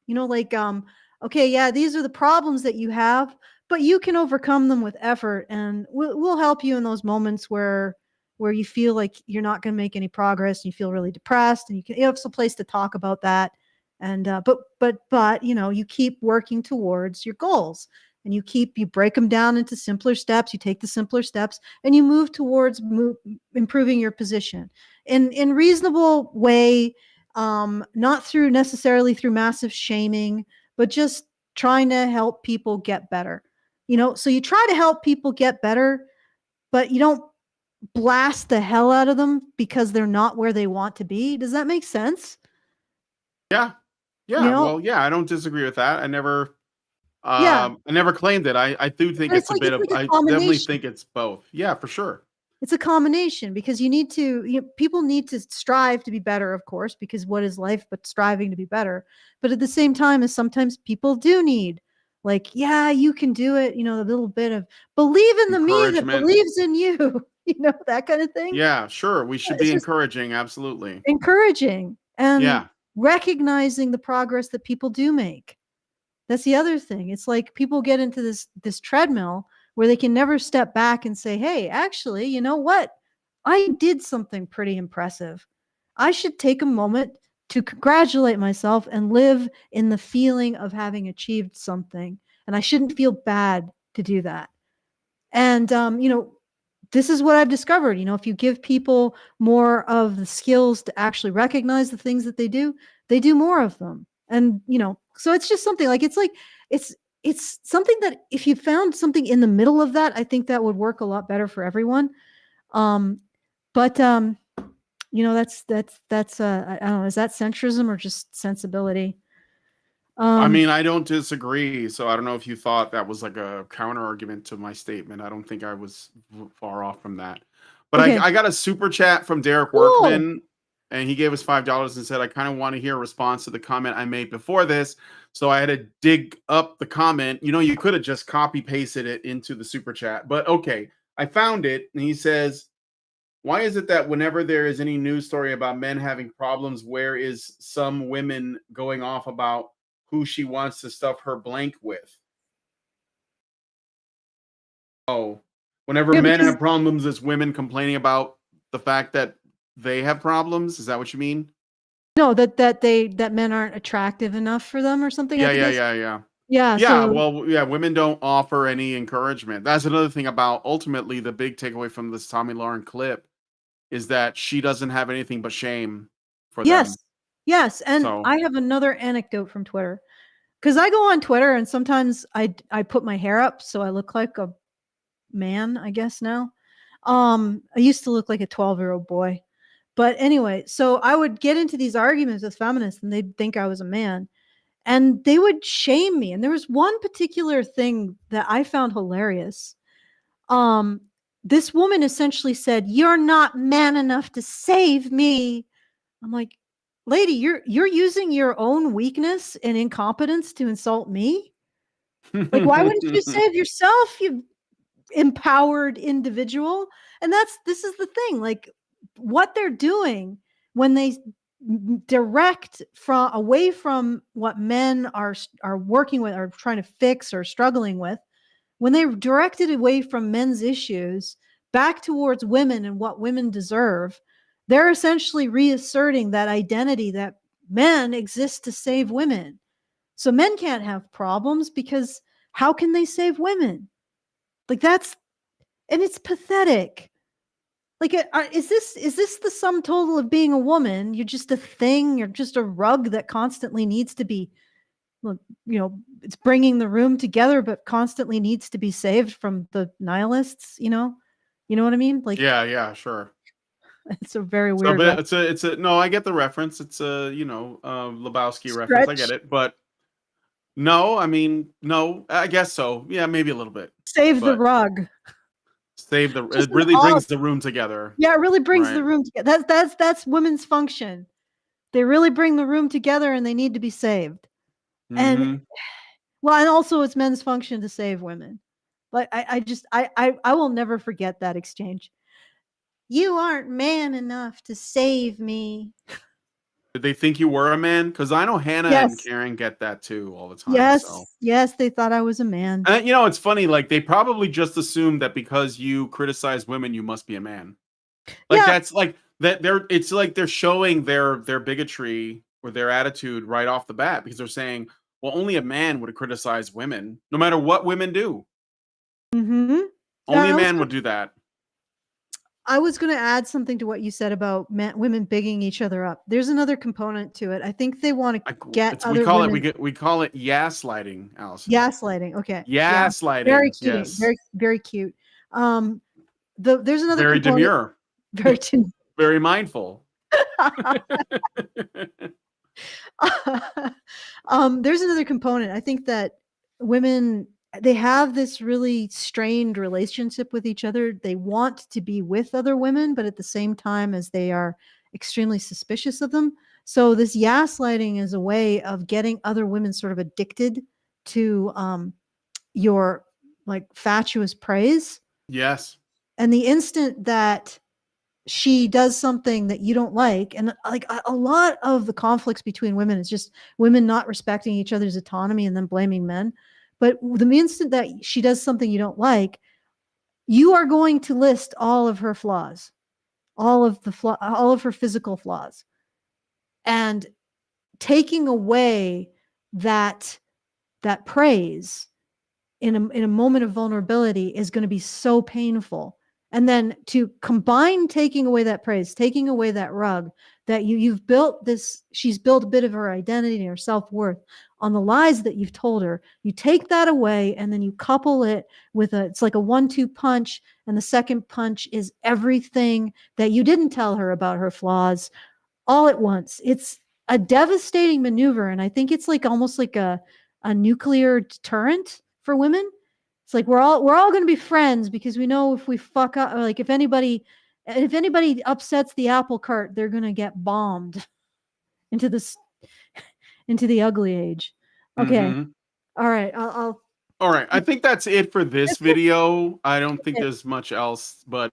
Okay, yeah, these are the problems that you have, but you can overcome them with effort, and we'll help you in those moments where you feel like you're not going to make any progress, and you feel really depressed, and you have some place to talk about that. And but you keep working towards your goals, and you break them down into simpler steps. You take the simpler steps, and you move towards improving your position in reasonable way, not necessarily through massive shaming, but just trying to help people get better. So you try to help people get better, but you don't blast the hell out of them because they're not where they want to be. Does that make sense? Yeah. Well, yeah, I don't disagree with that. I never claimed it. I do think it's a bit of, I definitely think it's both. Yeah, for sure. It's a combination, because people need to strive to be better, of course, because what is life but striving to be better? But at the same time, as sometimes people do need, like, yeah, you can do it. A little bit of believe in the me that believes in you, that kind of thing. Yeah, sure. We should be encouraging. Absolutely. Encouraging and recognizing the progress that people do make. That's the other thing. It's like people get into this treadmill where they can never step back and say, hey, actually, you know what? I did something pretty impressive. I should take a moment to congratulate myself and live in the feeling of having achieved something. And I shouldn't feel bad to do that. And, this is what I've discovered. If you give people more of the skills to actually recognize the things that they do more of them. And, so it's just something like, it's something that if you found something in the middle of that, I think that would work a lot better for everyone. That's I don't know, is that centrism or just sensibility? I mean, I don't disagree. So I don't know if you thought that was like a counter argument to my statement. I don't think I was far off from that. But Okay. I got a super chat from Derek Workman, and he gave us $5 and said, I kind of want to hear a response to the comment I made before this. So I had to dig up the comment. You know, you could have just copy pasted it into the super chat. But okay, I found it. And he says, why is it that whenever there is any news story about men having problems, where is some women going off about who she wants to stuff her blank with? Oh, whenever men have problems, it's women complaining about the fact that they have problems. Is that what you mean? No, that men aren't attractive enough for them or something. Yeah, I think yeah, that's- yeah, yeah. Yeah. Yeah, So well, yeah, women don't offer any encouragement. That's another thing about ultimately the big takeaway from this Tomi Lahren clip is that she doesn't have anything but shame for them. Yes. And So I have another anecdote from Twitter. Because I go on Twitter and sometimes I put my hair up so I look like a man, I guess now. I used to look like a 12-year-old boy. But anyway, so I would get into these arguments with feminists and they'd think I was a man. And they would shame me. And there was one particular thing that I found hilarious. This woman essentially said, "You're not man enough to save me." I'm like, lady, you're using your own weakness and incompetence to insult me. Like, why wouldn't you save yourself, you empowered individual? And this is the thing, like what they're doing when they direct from away from what men are working with or trying to fix or struggling with, when they direct it away from men's issues back towards women and what women deserve, they're essentially reasserting that identity that men exist to save women. So men can't have problems because how can they save women? Like and it's pathetic. Like, is this the sum total of being a woman? You're just a thing. You're just a rug that constantly needs to be, it's bringing the room together, but constantly needs to be saved from the nihilists. You know what I mean? Like, yeah, sure. It's a very So, weird. but it's a no. I get the reference. It's a Lebowski reference. I get it, but no. I mean, no. I guess so. Yeah, maybe a little bit. Save the rug. Save the. It really brings the room together. Yeah, it really brings the room together. That's women's function. They really bring the room together, and they need to be saved. And well, and also it's men's function to save women. But I will never forget that exchange. You aren't man enough to save me. Did they think you were a man? Because I know Hannah and Karen get that too all the time. Yes, they thought I was a man. It's funny. Like they probably just assumed that because you criticize women, you must be a man. Like that's like that. It's like they're showing their bigotry or their attitude right off the bat because they're saying, well, only a man would criticize women, no matter what women do. Mm-hmm. Only a man would do that. I was going to add something to what you said about women bigging each other up. There's another component to it. I think they want to get other women. We call it gaslighting, Allison. Gaslighting. Okay. Gaslighting. Very cute. Yes. Very, very cute. There's another very component. Demure. Very mindful. There's another component. I think that women, they have this really strained relationship with each other. They want to be with other women, but at the same time as they are extremely suspicious of them. So this gaslighting is a way of getting other women sort of addicted to your like fatuous praise. Yes. And the instant that she does something that you don't like, and like a lot of the conflicts between women is just women not respecting each other's autonomy and then blaming men. But the instant that she does something you don't like, you are going to list all of her flaws, all of her physical flaws, and taking away that praise in a moment of vulnerability is going to be so painful. And then to combine taking away that praise, taking away that rug that you've built this, she's built a bit of her identity and her self-worth on the lies that you've told her. You take that away and then you couple it with it's like a 1-2 punch. And the second punch is everything that you didn't tell her about her flaws all at once. It's a devastating maneuver, and I think it's like almost like a nuclear deterrent for women. It's like we're all going to be friends because we know if we fuck up, like if anybody upsets the apple cart, they're going to get bombed into this into the ugly age. Okay. Mhm. All right. I'll All right, I think that's it for this video. I don't think there's much else, but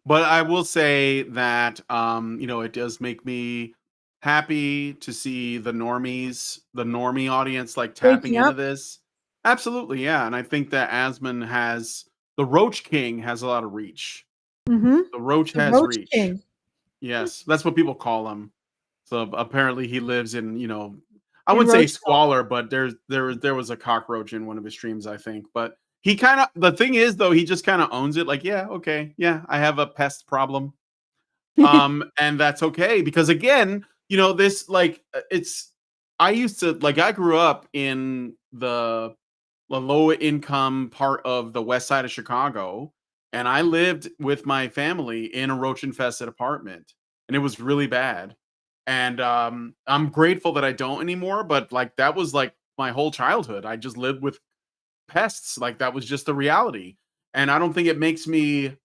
I will say that you know, it does make me happy to see the normie audience like tapping waking into up. this. Absolutely, yeah, and I think that the Roach King has a lot of reach. Mm-hmm. The Roach The has Roach reach. King. Yes, that's what people call him. So apparently he lives in, you know, I In wouldn't say Roachville. squalor, but there was a cockroach in one of his streams, I think. But he kind of, the thing is though, he just kind of owns it. Like, yeah, okay, yeah, I have a pest problem, and that's okay because again, you know, this like I grew up in the low income part of the west side of Chicago, and I lived with my family in a roach infested apartment, and it was really bad. And I'm grateful that I don't anymore, but like that was like my whole childhood. I just lived with pests. Like that was just the reality. And I don't think it makes me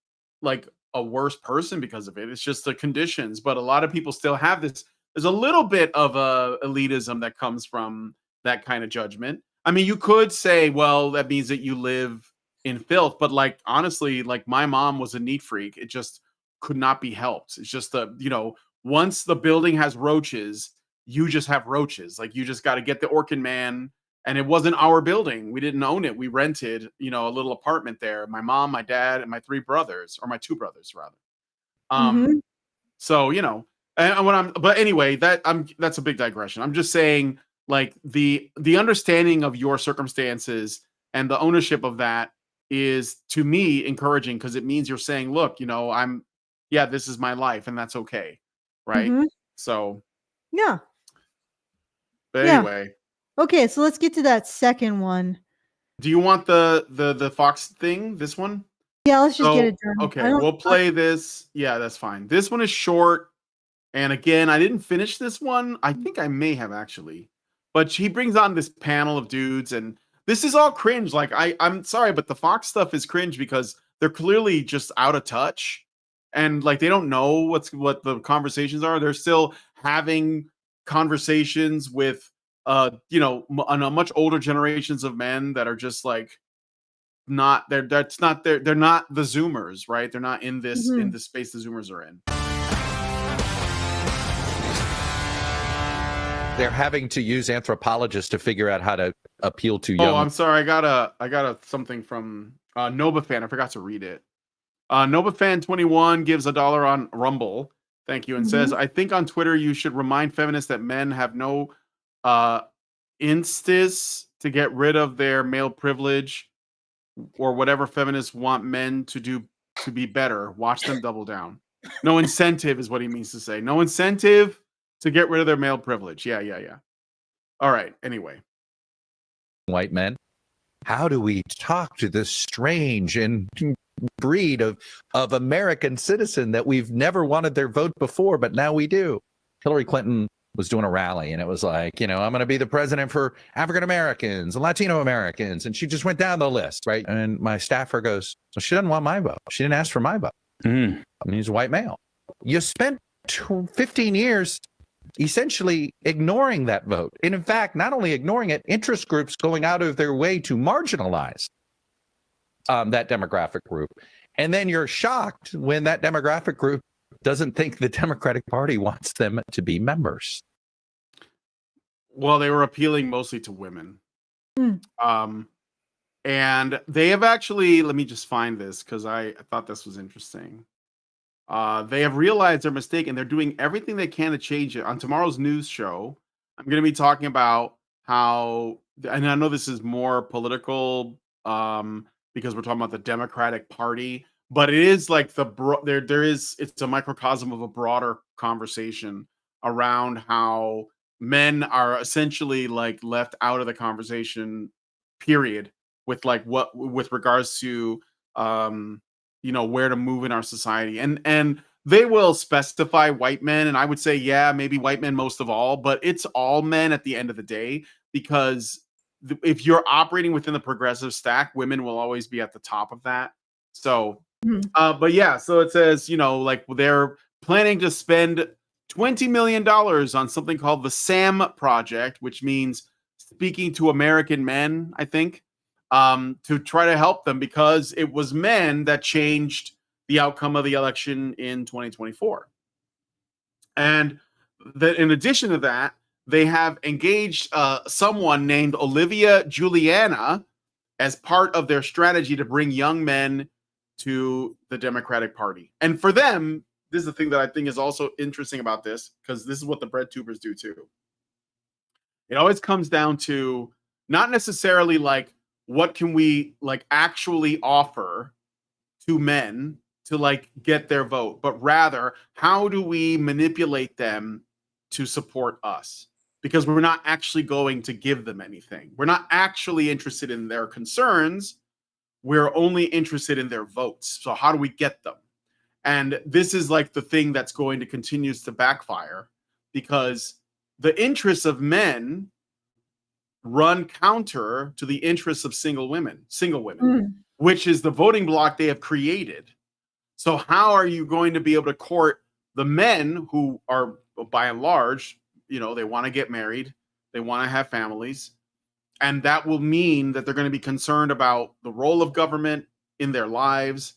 like a worse person because of it. It's just the conditions. But a lot of people still have this. There's a little bit of a elitism that comes from that kind of judgment. I mean, you could say, well, that means that you live in filth, but like honestly, like my mom was a neat freak. It just could not be helped. It's just the, you know, once the building has roaches, you just have roaches. Like you just got to get the Orkin man. And it wasn't our building. We didn't own it. We rented, you know, a little apartment there. My mom, my dad, and my three brothers, or my two brothers rather. Mhm. So you know, but anyway, that's a big digression. I'm just saying, like the understanding of your circumstances and the ownership of that is to me encouraging because it means you're saying, look, you know, yeah, this is my life, and that's okay, right? Mhm. So, Yeah. but Yeah. anyway, Okay, so let's get to that second one. do you want the Fox thing? This one? Yeah, let's just get So, it done. I okay, don't we'll play this. Yeah, that's fine. This one is short. And again, I didn't finish this one. I think I may have actually. But she brings on this panel of dudes, and this is all cringe. Like, I'm sorry, but the Fox stuff is cringe because they're clearly just out of touch. And like they don't know what the conversations are. They're still having conversations with you know, on a much older generations of men that are just like not they're not the Zoomers, right? They're not in this Mhm. space the Zoomers are in. They're having to use anthropologists to figure out how to appeal to Oh, young. I'm sorry. I got a something from Nova Fan. I forgot to read it. Nova Fan 21 gives $1 on Rumble. Thank you, and says, Mhm. I think on Twitter you should remind feminists that men have no uh instis to get rid of their male privilege or whatever feminists want men to do to be better. Watch them double down. No incentive is what he means to say. No incentive to get rid of their male privilege. Yeah, yeah, yeah. All right. Anyway. White men. How do we talk to this strange and breed of American citizen that we've never wanted their vote before, but now we do? Hillary Clinton was doing a rally, and it was like, you know, I'm going to be the president for African Americans and Latino Americans, and she just went down the list, right? And my staffer goes, well, she doesn't want my vote. She didn't ask for my vote. And he's a white male. You spent 15 years essentially ignoring that vote. And in fact, not only ignoring it, interest groups going out of their way to marginalize that demographic group. And then you're shocked when that demographic group doesn't think the Democratic Party wants them to be members. Well, they were appealing mostly to women. Mm. And they have actually, let me just find this because I thought this was interesting. They have realized their mistake and they're doing everything they can to change it. On tomorrow's news show, I'm going to be talking about how, and I know this is more political because we're talking about the Democratic Party, but it is like it's a microcosm of a broader conversation around how men are essentially like left out of the conversation, period, with like with regards to you know, where to move in our society. And they will specify white men, and I would say, yeah, maybe white men most of all, but it's all men at the end of the day, because if you're operating within the progressive stack, women will always be at the top of that. So, but yeah, so it says, like they're planning to spend $20 million on something called the SAM project, which means speaking to American men, I think, to try to help them, because it was men that changed the outcome of the election in 2024. And in addition to that, they have engaged someone named Olivia Juliana as part of their strategy to bring young men to the Democratic Party. And for them, this is the thing that I think is also interesting about this, because this is what the bread tubers do too. It always comes down to not necessarily like, what can we like actually offer to men to like get their vote, but rather how do we manipulate them to support us? Because we're not actually going to give them anything. We're not actually interested in their concerns. We're only interested in their votes. So how do we get them? And this is like the thing that's going to continue to backfire, because the interests of men run counter to the interests of single women, which is the voting bloc they have created. So how are you going to be able to court the men who are, by and large, they want to get married, they want to have families, and that will mean that they're going to be concerned about the role of government in their lives.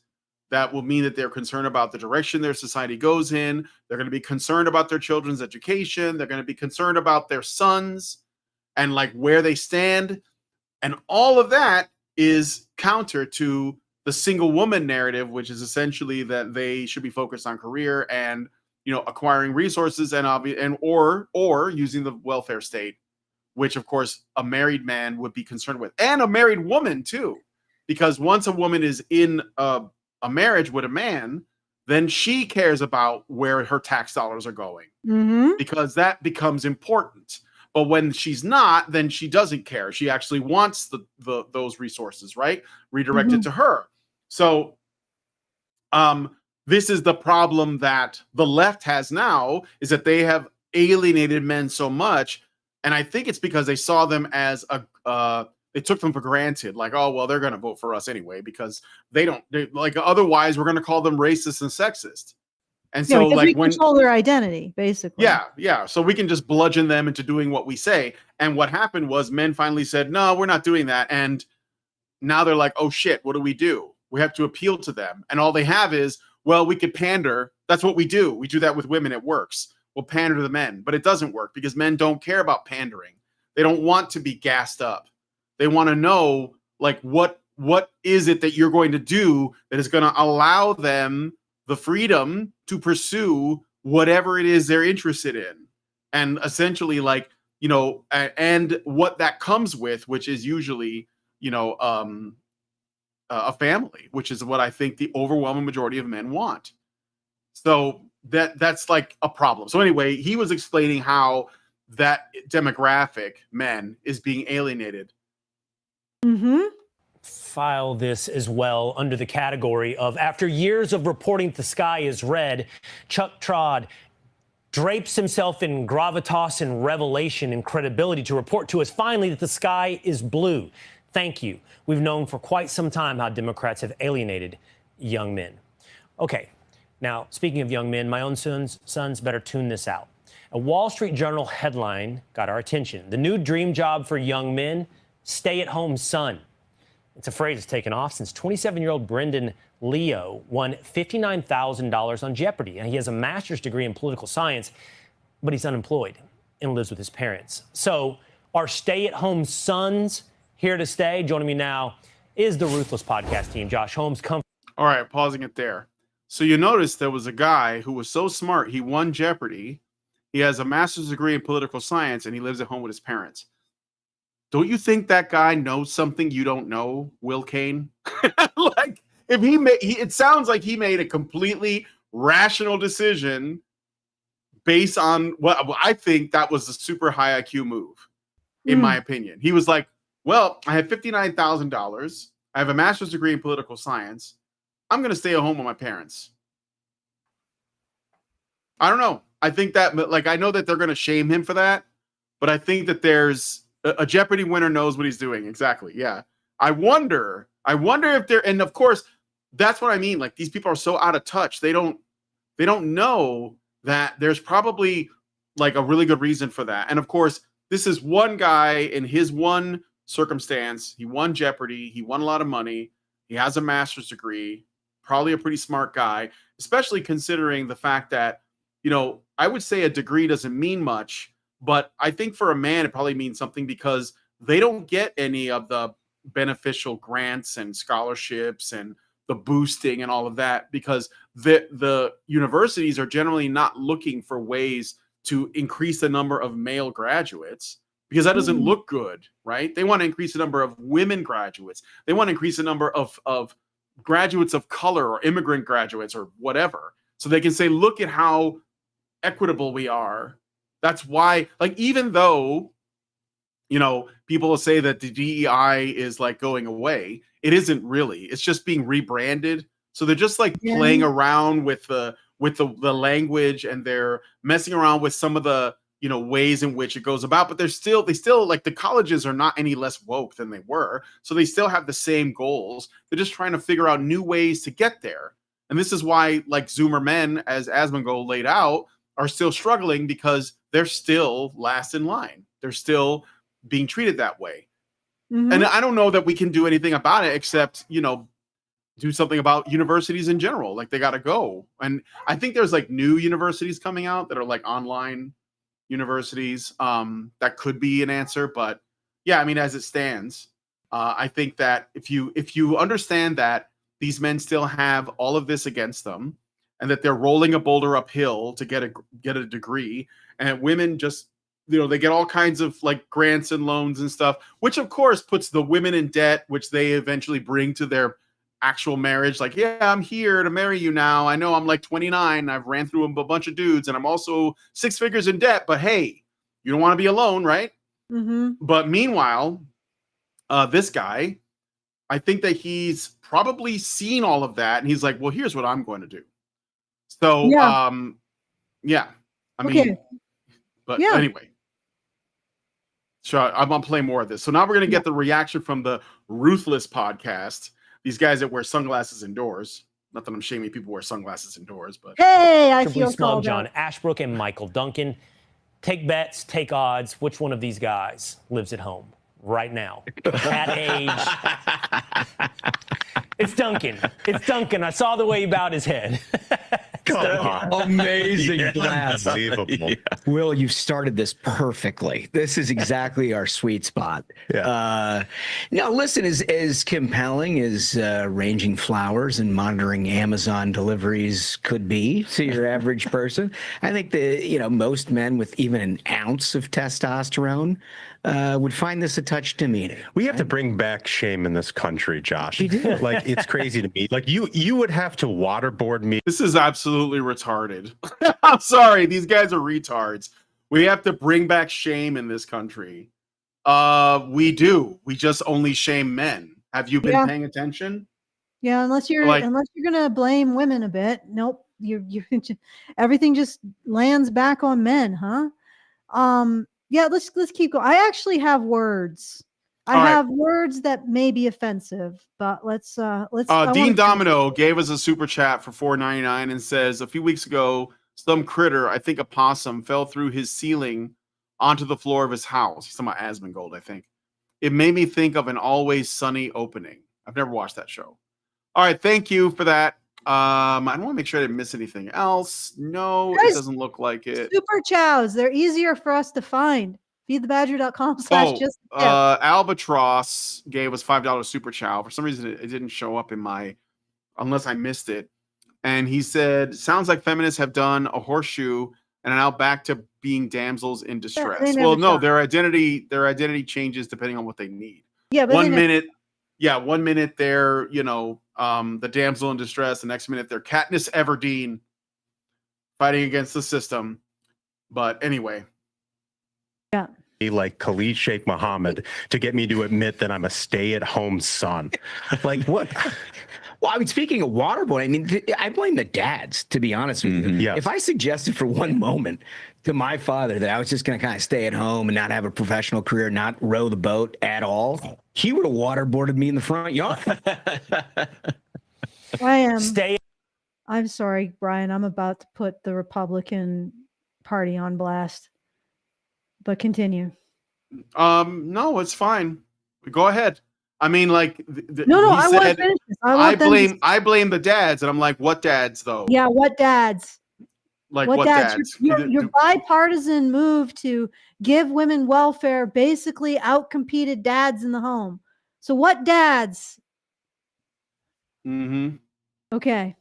That will mean that they're concerned about the direction their society goes in. They're going to be concerned about their children's education. They're going to be concerned about their sons and like where they stand. And all of that is counter to the single woman narrative, which is essentially that they should be focused on career and, acquiring resources or using the welfare state, which of course a married man would be concerned with, and a married woman too, because once a woman is in a marriage with a man, then she cares about where her tax dollars are going, because that becomes important. But when she's not, then she doesn't care. She actually wants those resources, right, redirected to her. So this is the problem that the left has now, is that they have alienated men so much. And I think it's because they saw them as they took them for granted. Like, oh, well, they're going to vote for us anyway, because otherwise we're going to call them racist and sexist. And so like we control their identity, basically. Yeah. So we can just bludgeon them into doing what we say. And what happened was men finally said, no, we're not doing that. And now they're like, oh shit, what do? We have to appeal to them. And all they have is, well, we could pander. That's what we do. We do that with women. It works. We'll pander to the men, but it doesn't work, because men don't care about pandering. They don't want to be gassed up. They want to know, like, what is it that you're going to do that is going to allow them the freedom to pursue whatever it is they're interested in. And essentially, like, and what that comes with, which is usually, a family, which is what I think the overwhelming majority of men want. So that's like a problem. So anyway, he was explaining how that demographic, men, is being alienated. File this as well under the category of, after years of reporting the sky is red, Chuck Todd drapes himself in gravitas and revelation and credibility to report to us finally that the sky is blue. Thank you. We've known for quite some time how Democrats have alienated young men. Okay, now speaking of young men, my own sons better tune this out. A Wall Street Journal headline got our attention. The new dream job for young men, stay-at-home son. It's a phrase that's taken off since 27-year-old Brendan Leo won $59,000 on Jeopardy. And he has a master's degree in political science, but he's unemployed and lives with his parents. So are stay-at-home sons here to stay? Joining me now is the Ruthless podcast team. Josh Holmes. All right, pausing it there. So you notice there was a guy who was so smart, he won Jeopardy. He has a master's degree in political science, and he lives at home with his parents. Don't you think that guy knows something you don't know, Will Kane? Like, if it sounds like he made a completely rational decision based on what I think that was a super high IQ move, in my opinion. He was like, well, I have $59,000. I have a master's degree in political science. I'm going to stay at home with my parents. I don't know. I think that, like, I know that they're going to shame him for that, but I think that there's a Jeopardy winner knows what he's doing. Exactly. Yeah. I wonder if they're, and of course, that's what I mean. Like, these people are so out of touch. They don't know that there's probably like a really good reason for that. And of course, this is one guy in his one circumstance. He won Jeopardy. He won a lot of money. He has a master's degree, probably a pretty smart guy, especially considering the fact that, you know, I would say a degree doesn't mean much, but I think for a man, it probably means something because they don't get any of the beneficial grants and scholarships and the boosting and all of that, because the universities are generally not looking for ways to increase the number of male graduates, because that doesn't look good, right? They want to increase the number of women graduates. They want to increase the number of graduates of color or immigrant graduates or whatever, so they can say, look at how equitable we are. That's why, like, even though, you know, people will say that the DEI is like going away, it isn't really. It's just being rebranded. So they're just like playing around with the language, and they're messing around with some of the, you know, ways in which it goes about, but they still like, the colleges are not any less woke than they were. So they still have the same goals. They're just trying to figure out new ways to get there. And this is why, like, Zoomer men, as Asmongold laid out, are still struggling, because they're still last in line. They're still being treated that way. And I don't know that we can do anything about it except, you know, do something about universities in general. Like, they got to go. And I think there's like new universities coming out that are like online universities. That could be an answer, but yeah, I mean, as it stands, I think that if you understand that these men still have all of this against them, and that they're rolling a boulder uphill to get a degree, and women just, you know, they get all kinds of like grants and loans and stuff, which of course puts the women in debt, which they eventually bring to their actual marriage. Like, yeah, I'm here to marry you now. I know I'm like 29. I've ran through a bunch of dudes, and I'm also 6 figures in debt, but hey, you don't want to be alone, right? But meanwhile, this guy, I think that he's probably seen all of that, and he's like, well, here's what I'm going to do. So, yeah, I mean, but anyway. Sure, I'm gonna play more of this. So now we're gonna get the reaction from the Ruthless podcast. These guys that wear sunglasses indoors. Not that I'm shaming people who wear sunglasses indoors, but hey, I Simply feel Smug called John out. Ashbrook and Michael Duncan. Take bets, take odds. Which one of these guys lives at home right now at age? It's Duncan. It's Duncan. I saw the way he bowed his head. Amazing blast. Unbelievable. Will, you've started this perfectly. This is exactly our sweet spot. Now, listen, as compelling as ranging flowers and monitoring Amazon deliveries could be to your average person, I think most men with even an ounce of testosterone would find this a touch demeaning. We have to bring back shame in this country, Josh. We do. Like, it's crazy to me. Like, you would have to waterboard me. This is absolutely retarded. I'm sorry, these guys are retards. We have to bring back shame in this country. We do. We just only shame men. Have you been paying attention? Yeah, unless you're gonna blame women a bit. Nope. You everything just lands back on men, huh? Yeah, let's keep going. I actually have words. I have words that may be offensive, but let's Dean Domino gave us a super chat for $4.99 and says, a few weeks ago, some critter, I think a possum, fell through his ceiling onto the floor of his house. He's talking about Asmongold, I think. It made me think of an Always Sunny opening. I've never watched that show. All right, thank you for that. I want to make sure I didn't miss anything else. No, it doesn't look like it. Super chows. They're easier for us to find. feedthebadger.com/just Albatross gave us $5 super chow. For some reason, it didn't show up in my, unless I missed it. And he said, sounds like feminists have done a horseshoe and are now back to being damsels in distress. Well, no, their identity changes depending on what they need. Yeah, but one minute they're, the damsel in distress. The next minute they're Katniss Everdeen fighting against the system. But anyway. Yeah. Like Khalid Sheikh Mohammed to get me to admit that I'm a stay-at-home son. Like, what? Well, I mean, speaking of waterboarding, I mean, I blame the dads, to be honest with you. Yes. If I suggested for one moment to my father that I was just going to kind of stay at home and not have a professional career, not row the boat at all, he would have waterboarded me in the front yard. I'm sorry, Brian. I'm about to put the Republican Party on blast. But continue. No, it's fine. Go ahead. I mean, like, No, he I want to said, finish this. I blame the dads, and I'm like, what dads though? Yeah, what dads? Like what dads? Your bipartisan move to give women welfare basically outcompeted dads in the home. So what dads? Mm-hmm. Okay.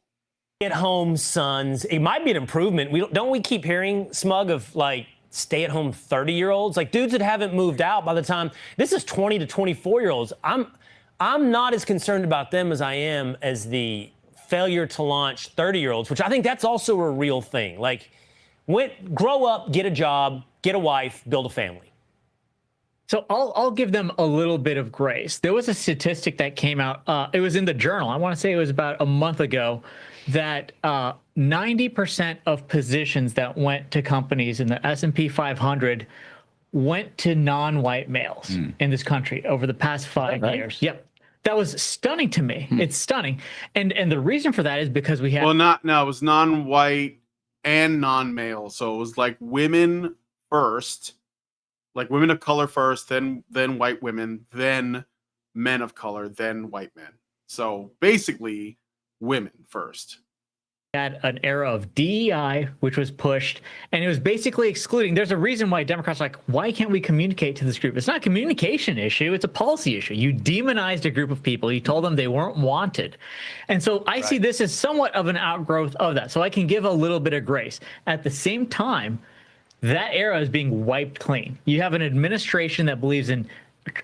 Stay-at-home sons. It might be an improvement. Don't we keep hearing, Smug, of like stay-at-home 30-year-olds, like dudes that haven't moved out by the time this is 20 to 24-year-olds. I'm not as concerned about them as I am as the failure to launch 30-year-olds, which I think that's also a real thing. Like, grow up, get a job, get a wife, build a family. So I'll give them a little bit of grace. There was a statistic that came out. It was in the Journal. I want to say it was about a month ago that 90% of positions that went to companies in the S&P 500 went to non-white males in this country over the past 5 years. Yep. That was stunning to me. It's stunning. And the reason for that is because we have it was non-white and non-male. So it was like women first, like women of color first, then white women, then men of color, then white men. So basically women first. Had an era of DEI, which was pushed, and it was basically excluding. There's a reason why Democrats are like, why can't we communicate to this group? It's not a communication issue. It's a policy issue. You demonized a group of people. You told them they weren't wanted. And so I see this as somewhat of an outgrowth of that. So I can give a little bit of grace. At the same time, that era is being wiped clean. You have an administration that believes in,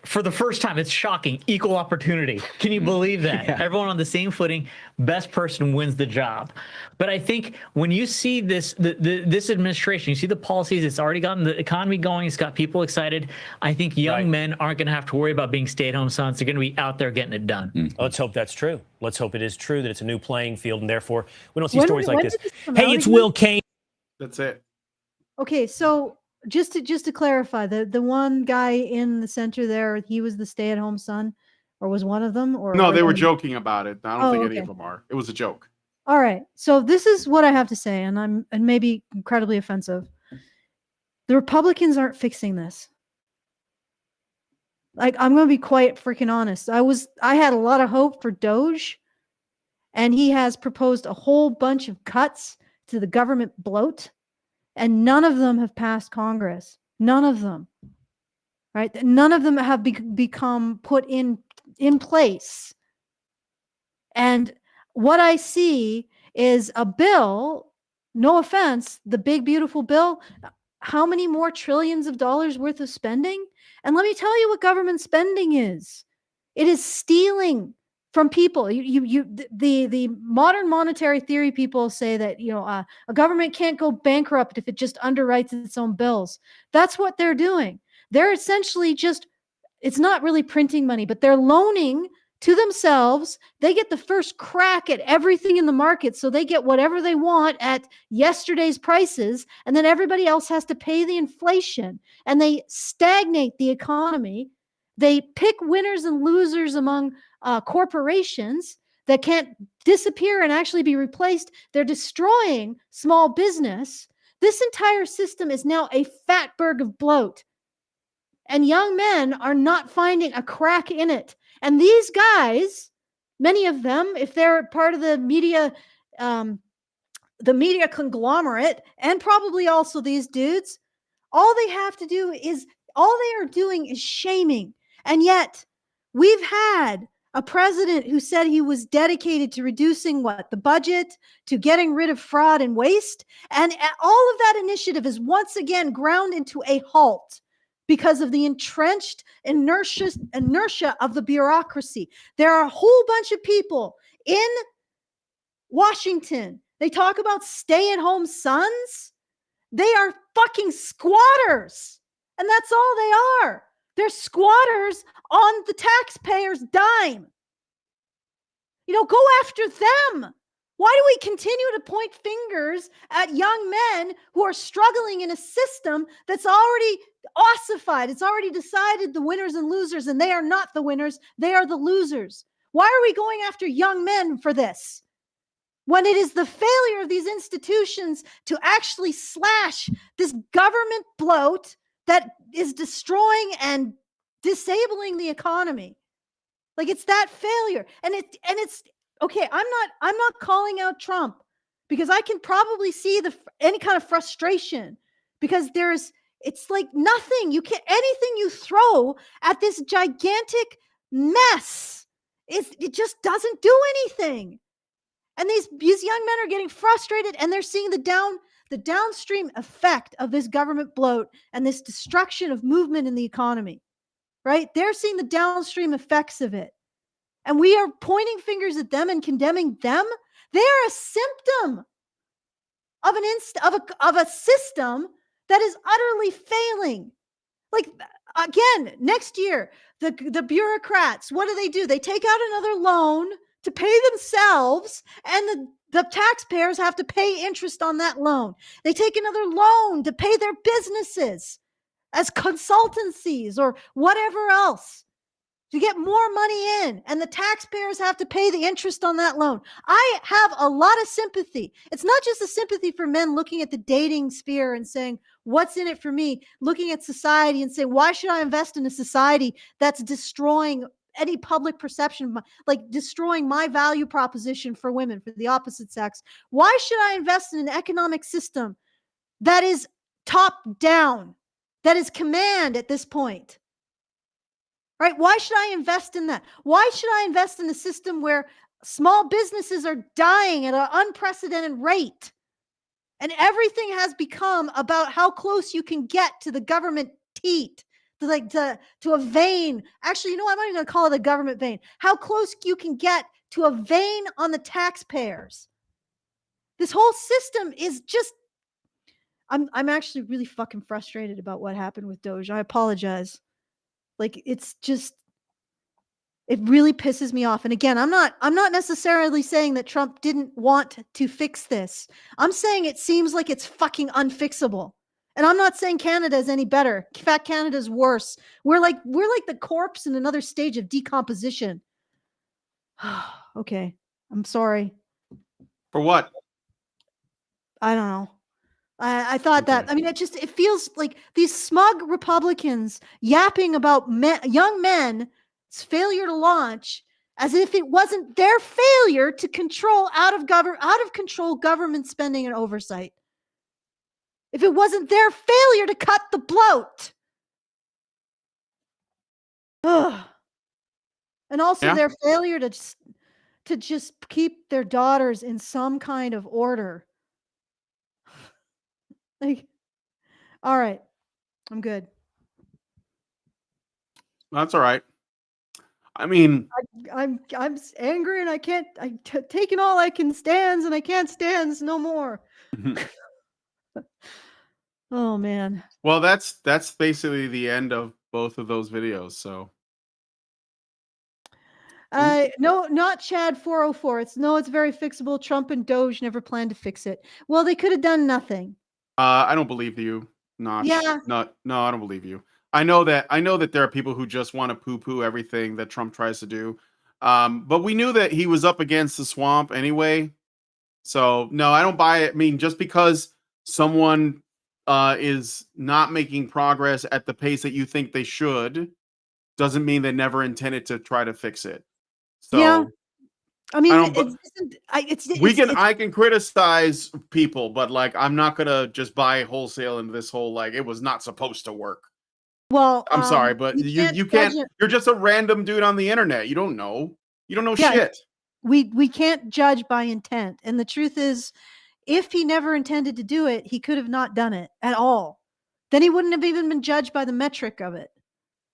for the first time, it's shocking, equal opportunity. Can you believe that? Yeah. Everyone on the same footing, best person wins the job. But I think when you see this administration, you see the policies, it's already gotten the economy going, it's got people excited. I think young men aren't going to have to worry about being stay-at-home sons. They're going to be out there getting it done. Let's hope that's true. Let's hope it is true, that it's a new playing field, and therefore we don't see stories like this. Hey, it's Will Kane. That's it. Okay, so just to clarify, the one guy in the center there, he was the stay-at-home son, or was one of them? Or no, they were joking about it. I don't think any okay. of them are. It was a joke. All right. So this is what I have to say, and maybe incredibly offensive. The Republicans aren't fixing this. Like, I'm going to be quite freaking honest. I had a lot of hope for Doge, and he has proposed a whole bunch of cuts to the government bloat, and none of them have passed Congress. None of them. Right? None of them have become put in place. And what I see is a bill, no offense, the big, beautiful bill. How many more trillions of dollars worth of spending? And let me tell you what government spending is. It is stealing from people. The modern monetary theory people say that, a government can't go bankrupt if it just underwrites its own bills. That's what they're doing. They're essentially it's not really printing money, but they're loaning to themselves. They get the first crack at everything in the market, so they get whatever they want at yesterday's prices, and then everybody else has to pay the inflation, and they stagnate the economy. They pick winners and losers among corporations that can't disappear and actually be replaced. They're destroying small business. This entire system is now a fatberg of bloat, and young men are not finding a crack in it. And these guys, many of them, if they're part of the media conglomerate, and probably also these dudes, all they are doing is shaming. And yet we've had a president who said he was dedicated to reducing the budget, to getting rid of fraud and waste. And all of that initiative is once again ground into a halt because of the entrenched inertia of the bureaucracy. There are a whole bunch of people in Washington. They talk about stay-at-home sons. They are fucking squatters. And that's all they are. They're squatters on the taxpayer's dime. Go after them. Why do we continue to point fingers at young men who are struggling in a system that's already ossified? It's already decided the winners and losers, and they are not the winners. They are the losers. Why are we going after young men for this? When it is the failure of these institutions to actually slash this government bloat that is destroying and disabling the economy. Like, it's that failure. And it's okay. I'm not calling out Trump because I can probably see any kind of frustration because it's like nothing. Anything you throw at this gigantic mess, it just doesn't do anything. And these young men are getting frustrated, and they're seeing the downstream effect of this government bloat and this destruction of movement in the economy, right? They're seeing the downstream effects of it. And we are pointing fingers at them and condemning them. They are a symptom of a system that is utterly failing. Like, again, next year, the bureaucrats, what do? They take out another loan to pay themselves, and the taxpayers have to pay interest on that loan. They take another loan to pay their businesses as consultancies or whatever else to get more money in, and the taxpayers have to pay the interest on that loan. I have a lot of sympathy. It's not just a sympathy for men looking at the dating sphere and saying, what's in it for me? Looking at society and saying, why should I invest in a society that's destroying any public perception, like destroying my value proposition for women, for the opposite sex? Why should I invest in an economic system that is top down, that is command at this point? Right? Why should I invest in that? Why should I invest in a system where small businesses are dying at an unprecedented rate? And everything has become about how close you can get to the government teat, to a vein. Actually, I'm not even going to call it a government vein. How close you can get to a vein on the taxpayers. This whole system is just, I'm actually really fucking frustrated about what happened with Doge. I apologize. Like, it's just, it really pisses me off. And again, I'm not necessarily saying that Trump didn't want to fix this. I'm saying it seems like it's fucking unfixable. And I'm not saying Canada is any better. In fact, Canada's worse. We're like the corpse in another stage of decomposition. Okay. I'm sorry. For what? I don't know. I thought that, it feels like these smug Republicans yapping about young men's failure to launch as if it wasn't their failure to control out of control government spending and oversight. If it wasn't their failure to cut the bloat. Ugh. And also their failure to just keep their daughters in some kind of order. Like, all right, I'm good. That's all right. I mean, I'm angry, and I'm taking all I can stands, and I can't stands no more. Oh man. Well, that's basically the end of both of those videos. So. No, not Chad 404. It's very fixable. Trump and Doge never planned to fix it. Well, they could have done nothing. I don't believe you. No, I don't believe you. I know that there are people who just want to poo-poo everything that Trump tries to do. But we knew that he was up against the swamp anyway. So no, I don't buy it. I mean, just because someone is not making progress at the pace that you think they should, doesn't mean they never intended to try to fix it. So yeah. I mean, I can criticize people, but like, I'm not gonna just buy wholesale into this whole, like, it was not supposed to work. Well, I'm sorry, but you can't. You're just a random dude on the internet. You don't know. You don't know shit. We can't judge by intent, and the truth is, if he never intended to do it, he could have not done it at all. Then he wouldn't have even been judged by the metric of it.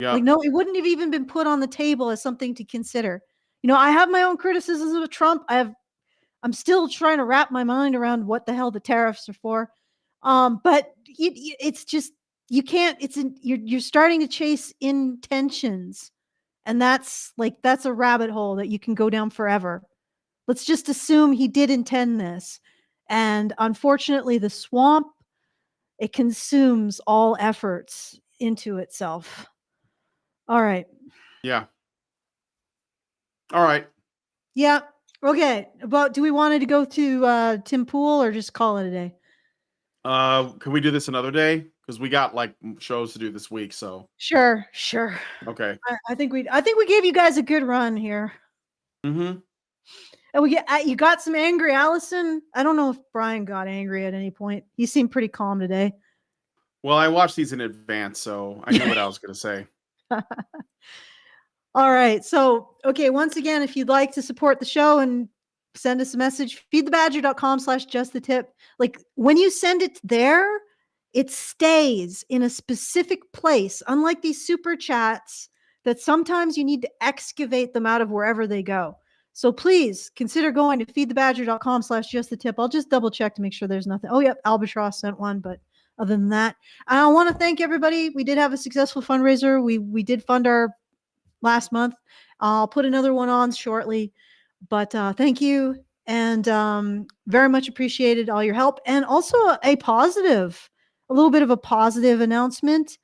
Yeah. Like, no, it wouldn't have even been put on the table as something to consider. I have my own criticisms of Trump. I'm still trying to wrap my mind around what the hell the tariffs are for. But it's just, you can't, you're starting to chase intentions, and that's a rabbit hole that you can go down forever. Let's just assume he did intend this. And unfortunately, the swamp, it consumes all efforts into itself. All right. Yeah. All right. Yeah. Okay. But do we want to go to Tim Pool or just call it a day? Can we do this another day? Because we got like shows to do this week. So Sure. okay. I think we gave you guys a good run here. Mm-hmm. And you got some angry Allison. I don't know if Brian got angry at any point. He seemed pretty calm today. Well, I watched these in advance, so I knew what I was going to say. All right. So, okay. Once again, if you'd like to support the show and send us a message, feedthebadger.com/justthetip. Like when you send it there, it stays in a specific place. Unlike these super chats that sometimes you need to excavate them out of wherever they go. So please consider going to feedthebadger.com/justthetip. I'll just double check to make sure there's nothing. Oh, yep. Albatross sent one, but other than that, I want to thank everybody. We did have a successful fundraiser. We did fund our last month. I'll put another one on shortly, but thank you. And very much appreciated all your help. And also a little bit of a positive announcement.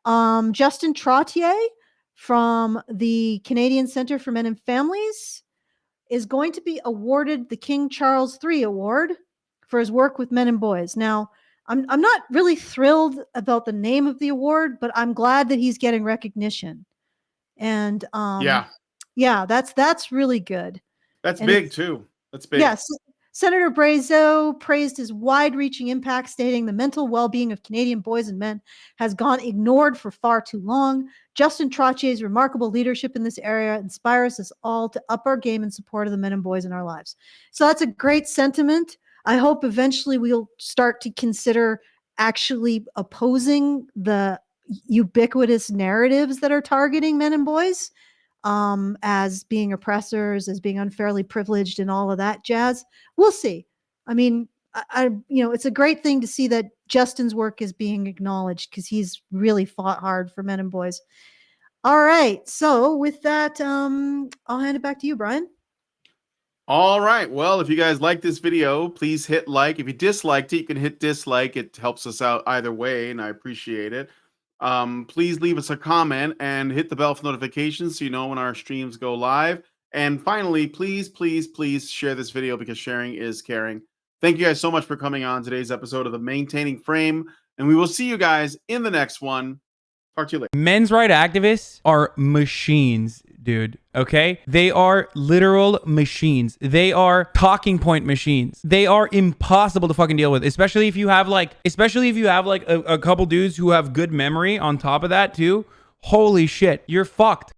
Justin Trottier from the Canadian Center for Men and Families is going to be awarded the King Charles III Award for his work with men and boys. Now, I'm not really thrilled about the name of the award, but I'm glad that he's getting recognition. And yeah, that's really good. That's and big too. That's big. Yes. Senator Brazeau praised his wide-reaching impact, stating the mental well-being of Canadian boys and men has gone ignored for far too long. Justin Trottier's remarkable leadership in this area inspires us all to up our game in support of the men and boys in our lives. So that's a great sentiment. I hope eventually we'll start to consider actually opposing the ubiquitous narratives that are targeting men and boys as being oppressors, as being unfairly privileged, and all of that jazz. We'll see. I mean, it's a great thing to see that Justin's work is being acknowledged because he's really fought hard for men and boys. All right. So with that, I'll hand it back to you, Brian. All right. Well, if you guys like this video, please hit like. If you disliked it, you can hit dislike. It helps us out either way, and I appreciate it. Please leave us a comment and hit the bell for notifications so you know when our streams go live. And finally, please share this video because sharing is caring. Thank you guys so much for coming on today's episode of the Maintaining Frame, and we will see you guys in the next one. Talk to you later. Men's rights activists are machines, dude. Okay? They are literal machines. They are talking point machines. They are impossible to fucking deal with, especially if you have like a couple dudes who have good memory on top of that too. Holy shit, you're fucked.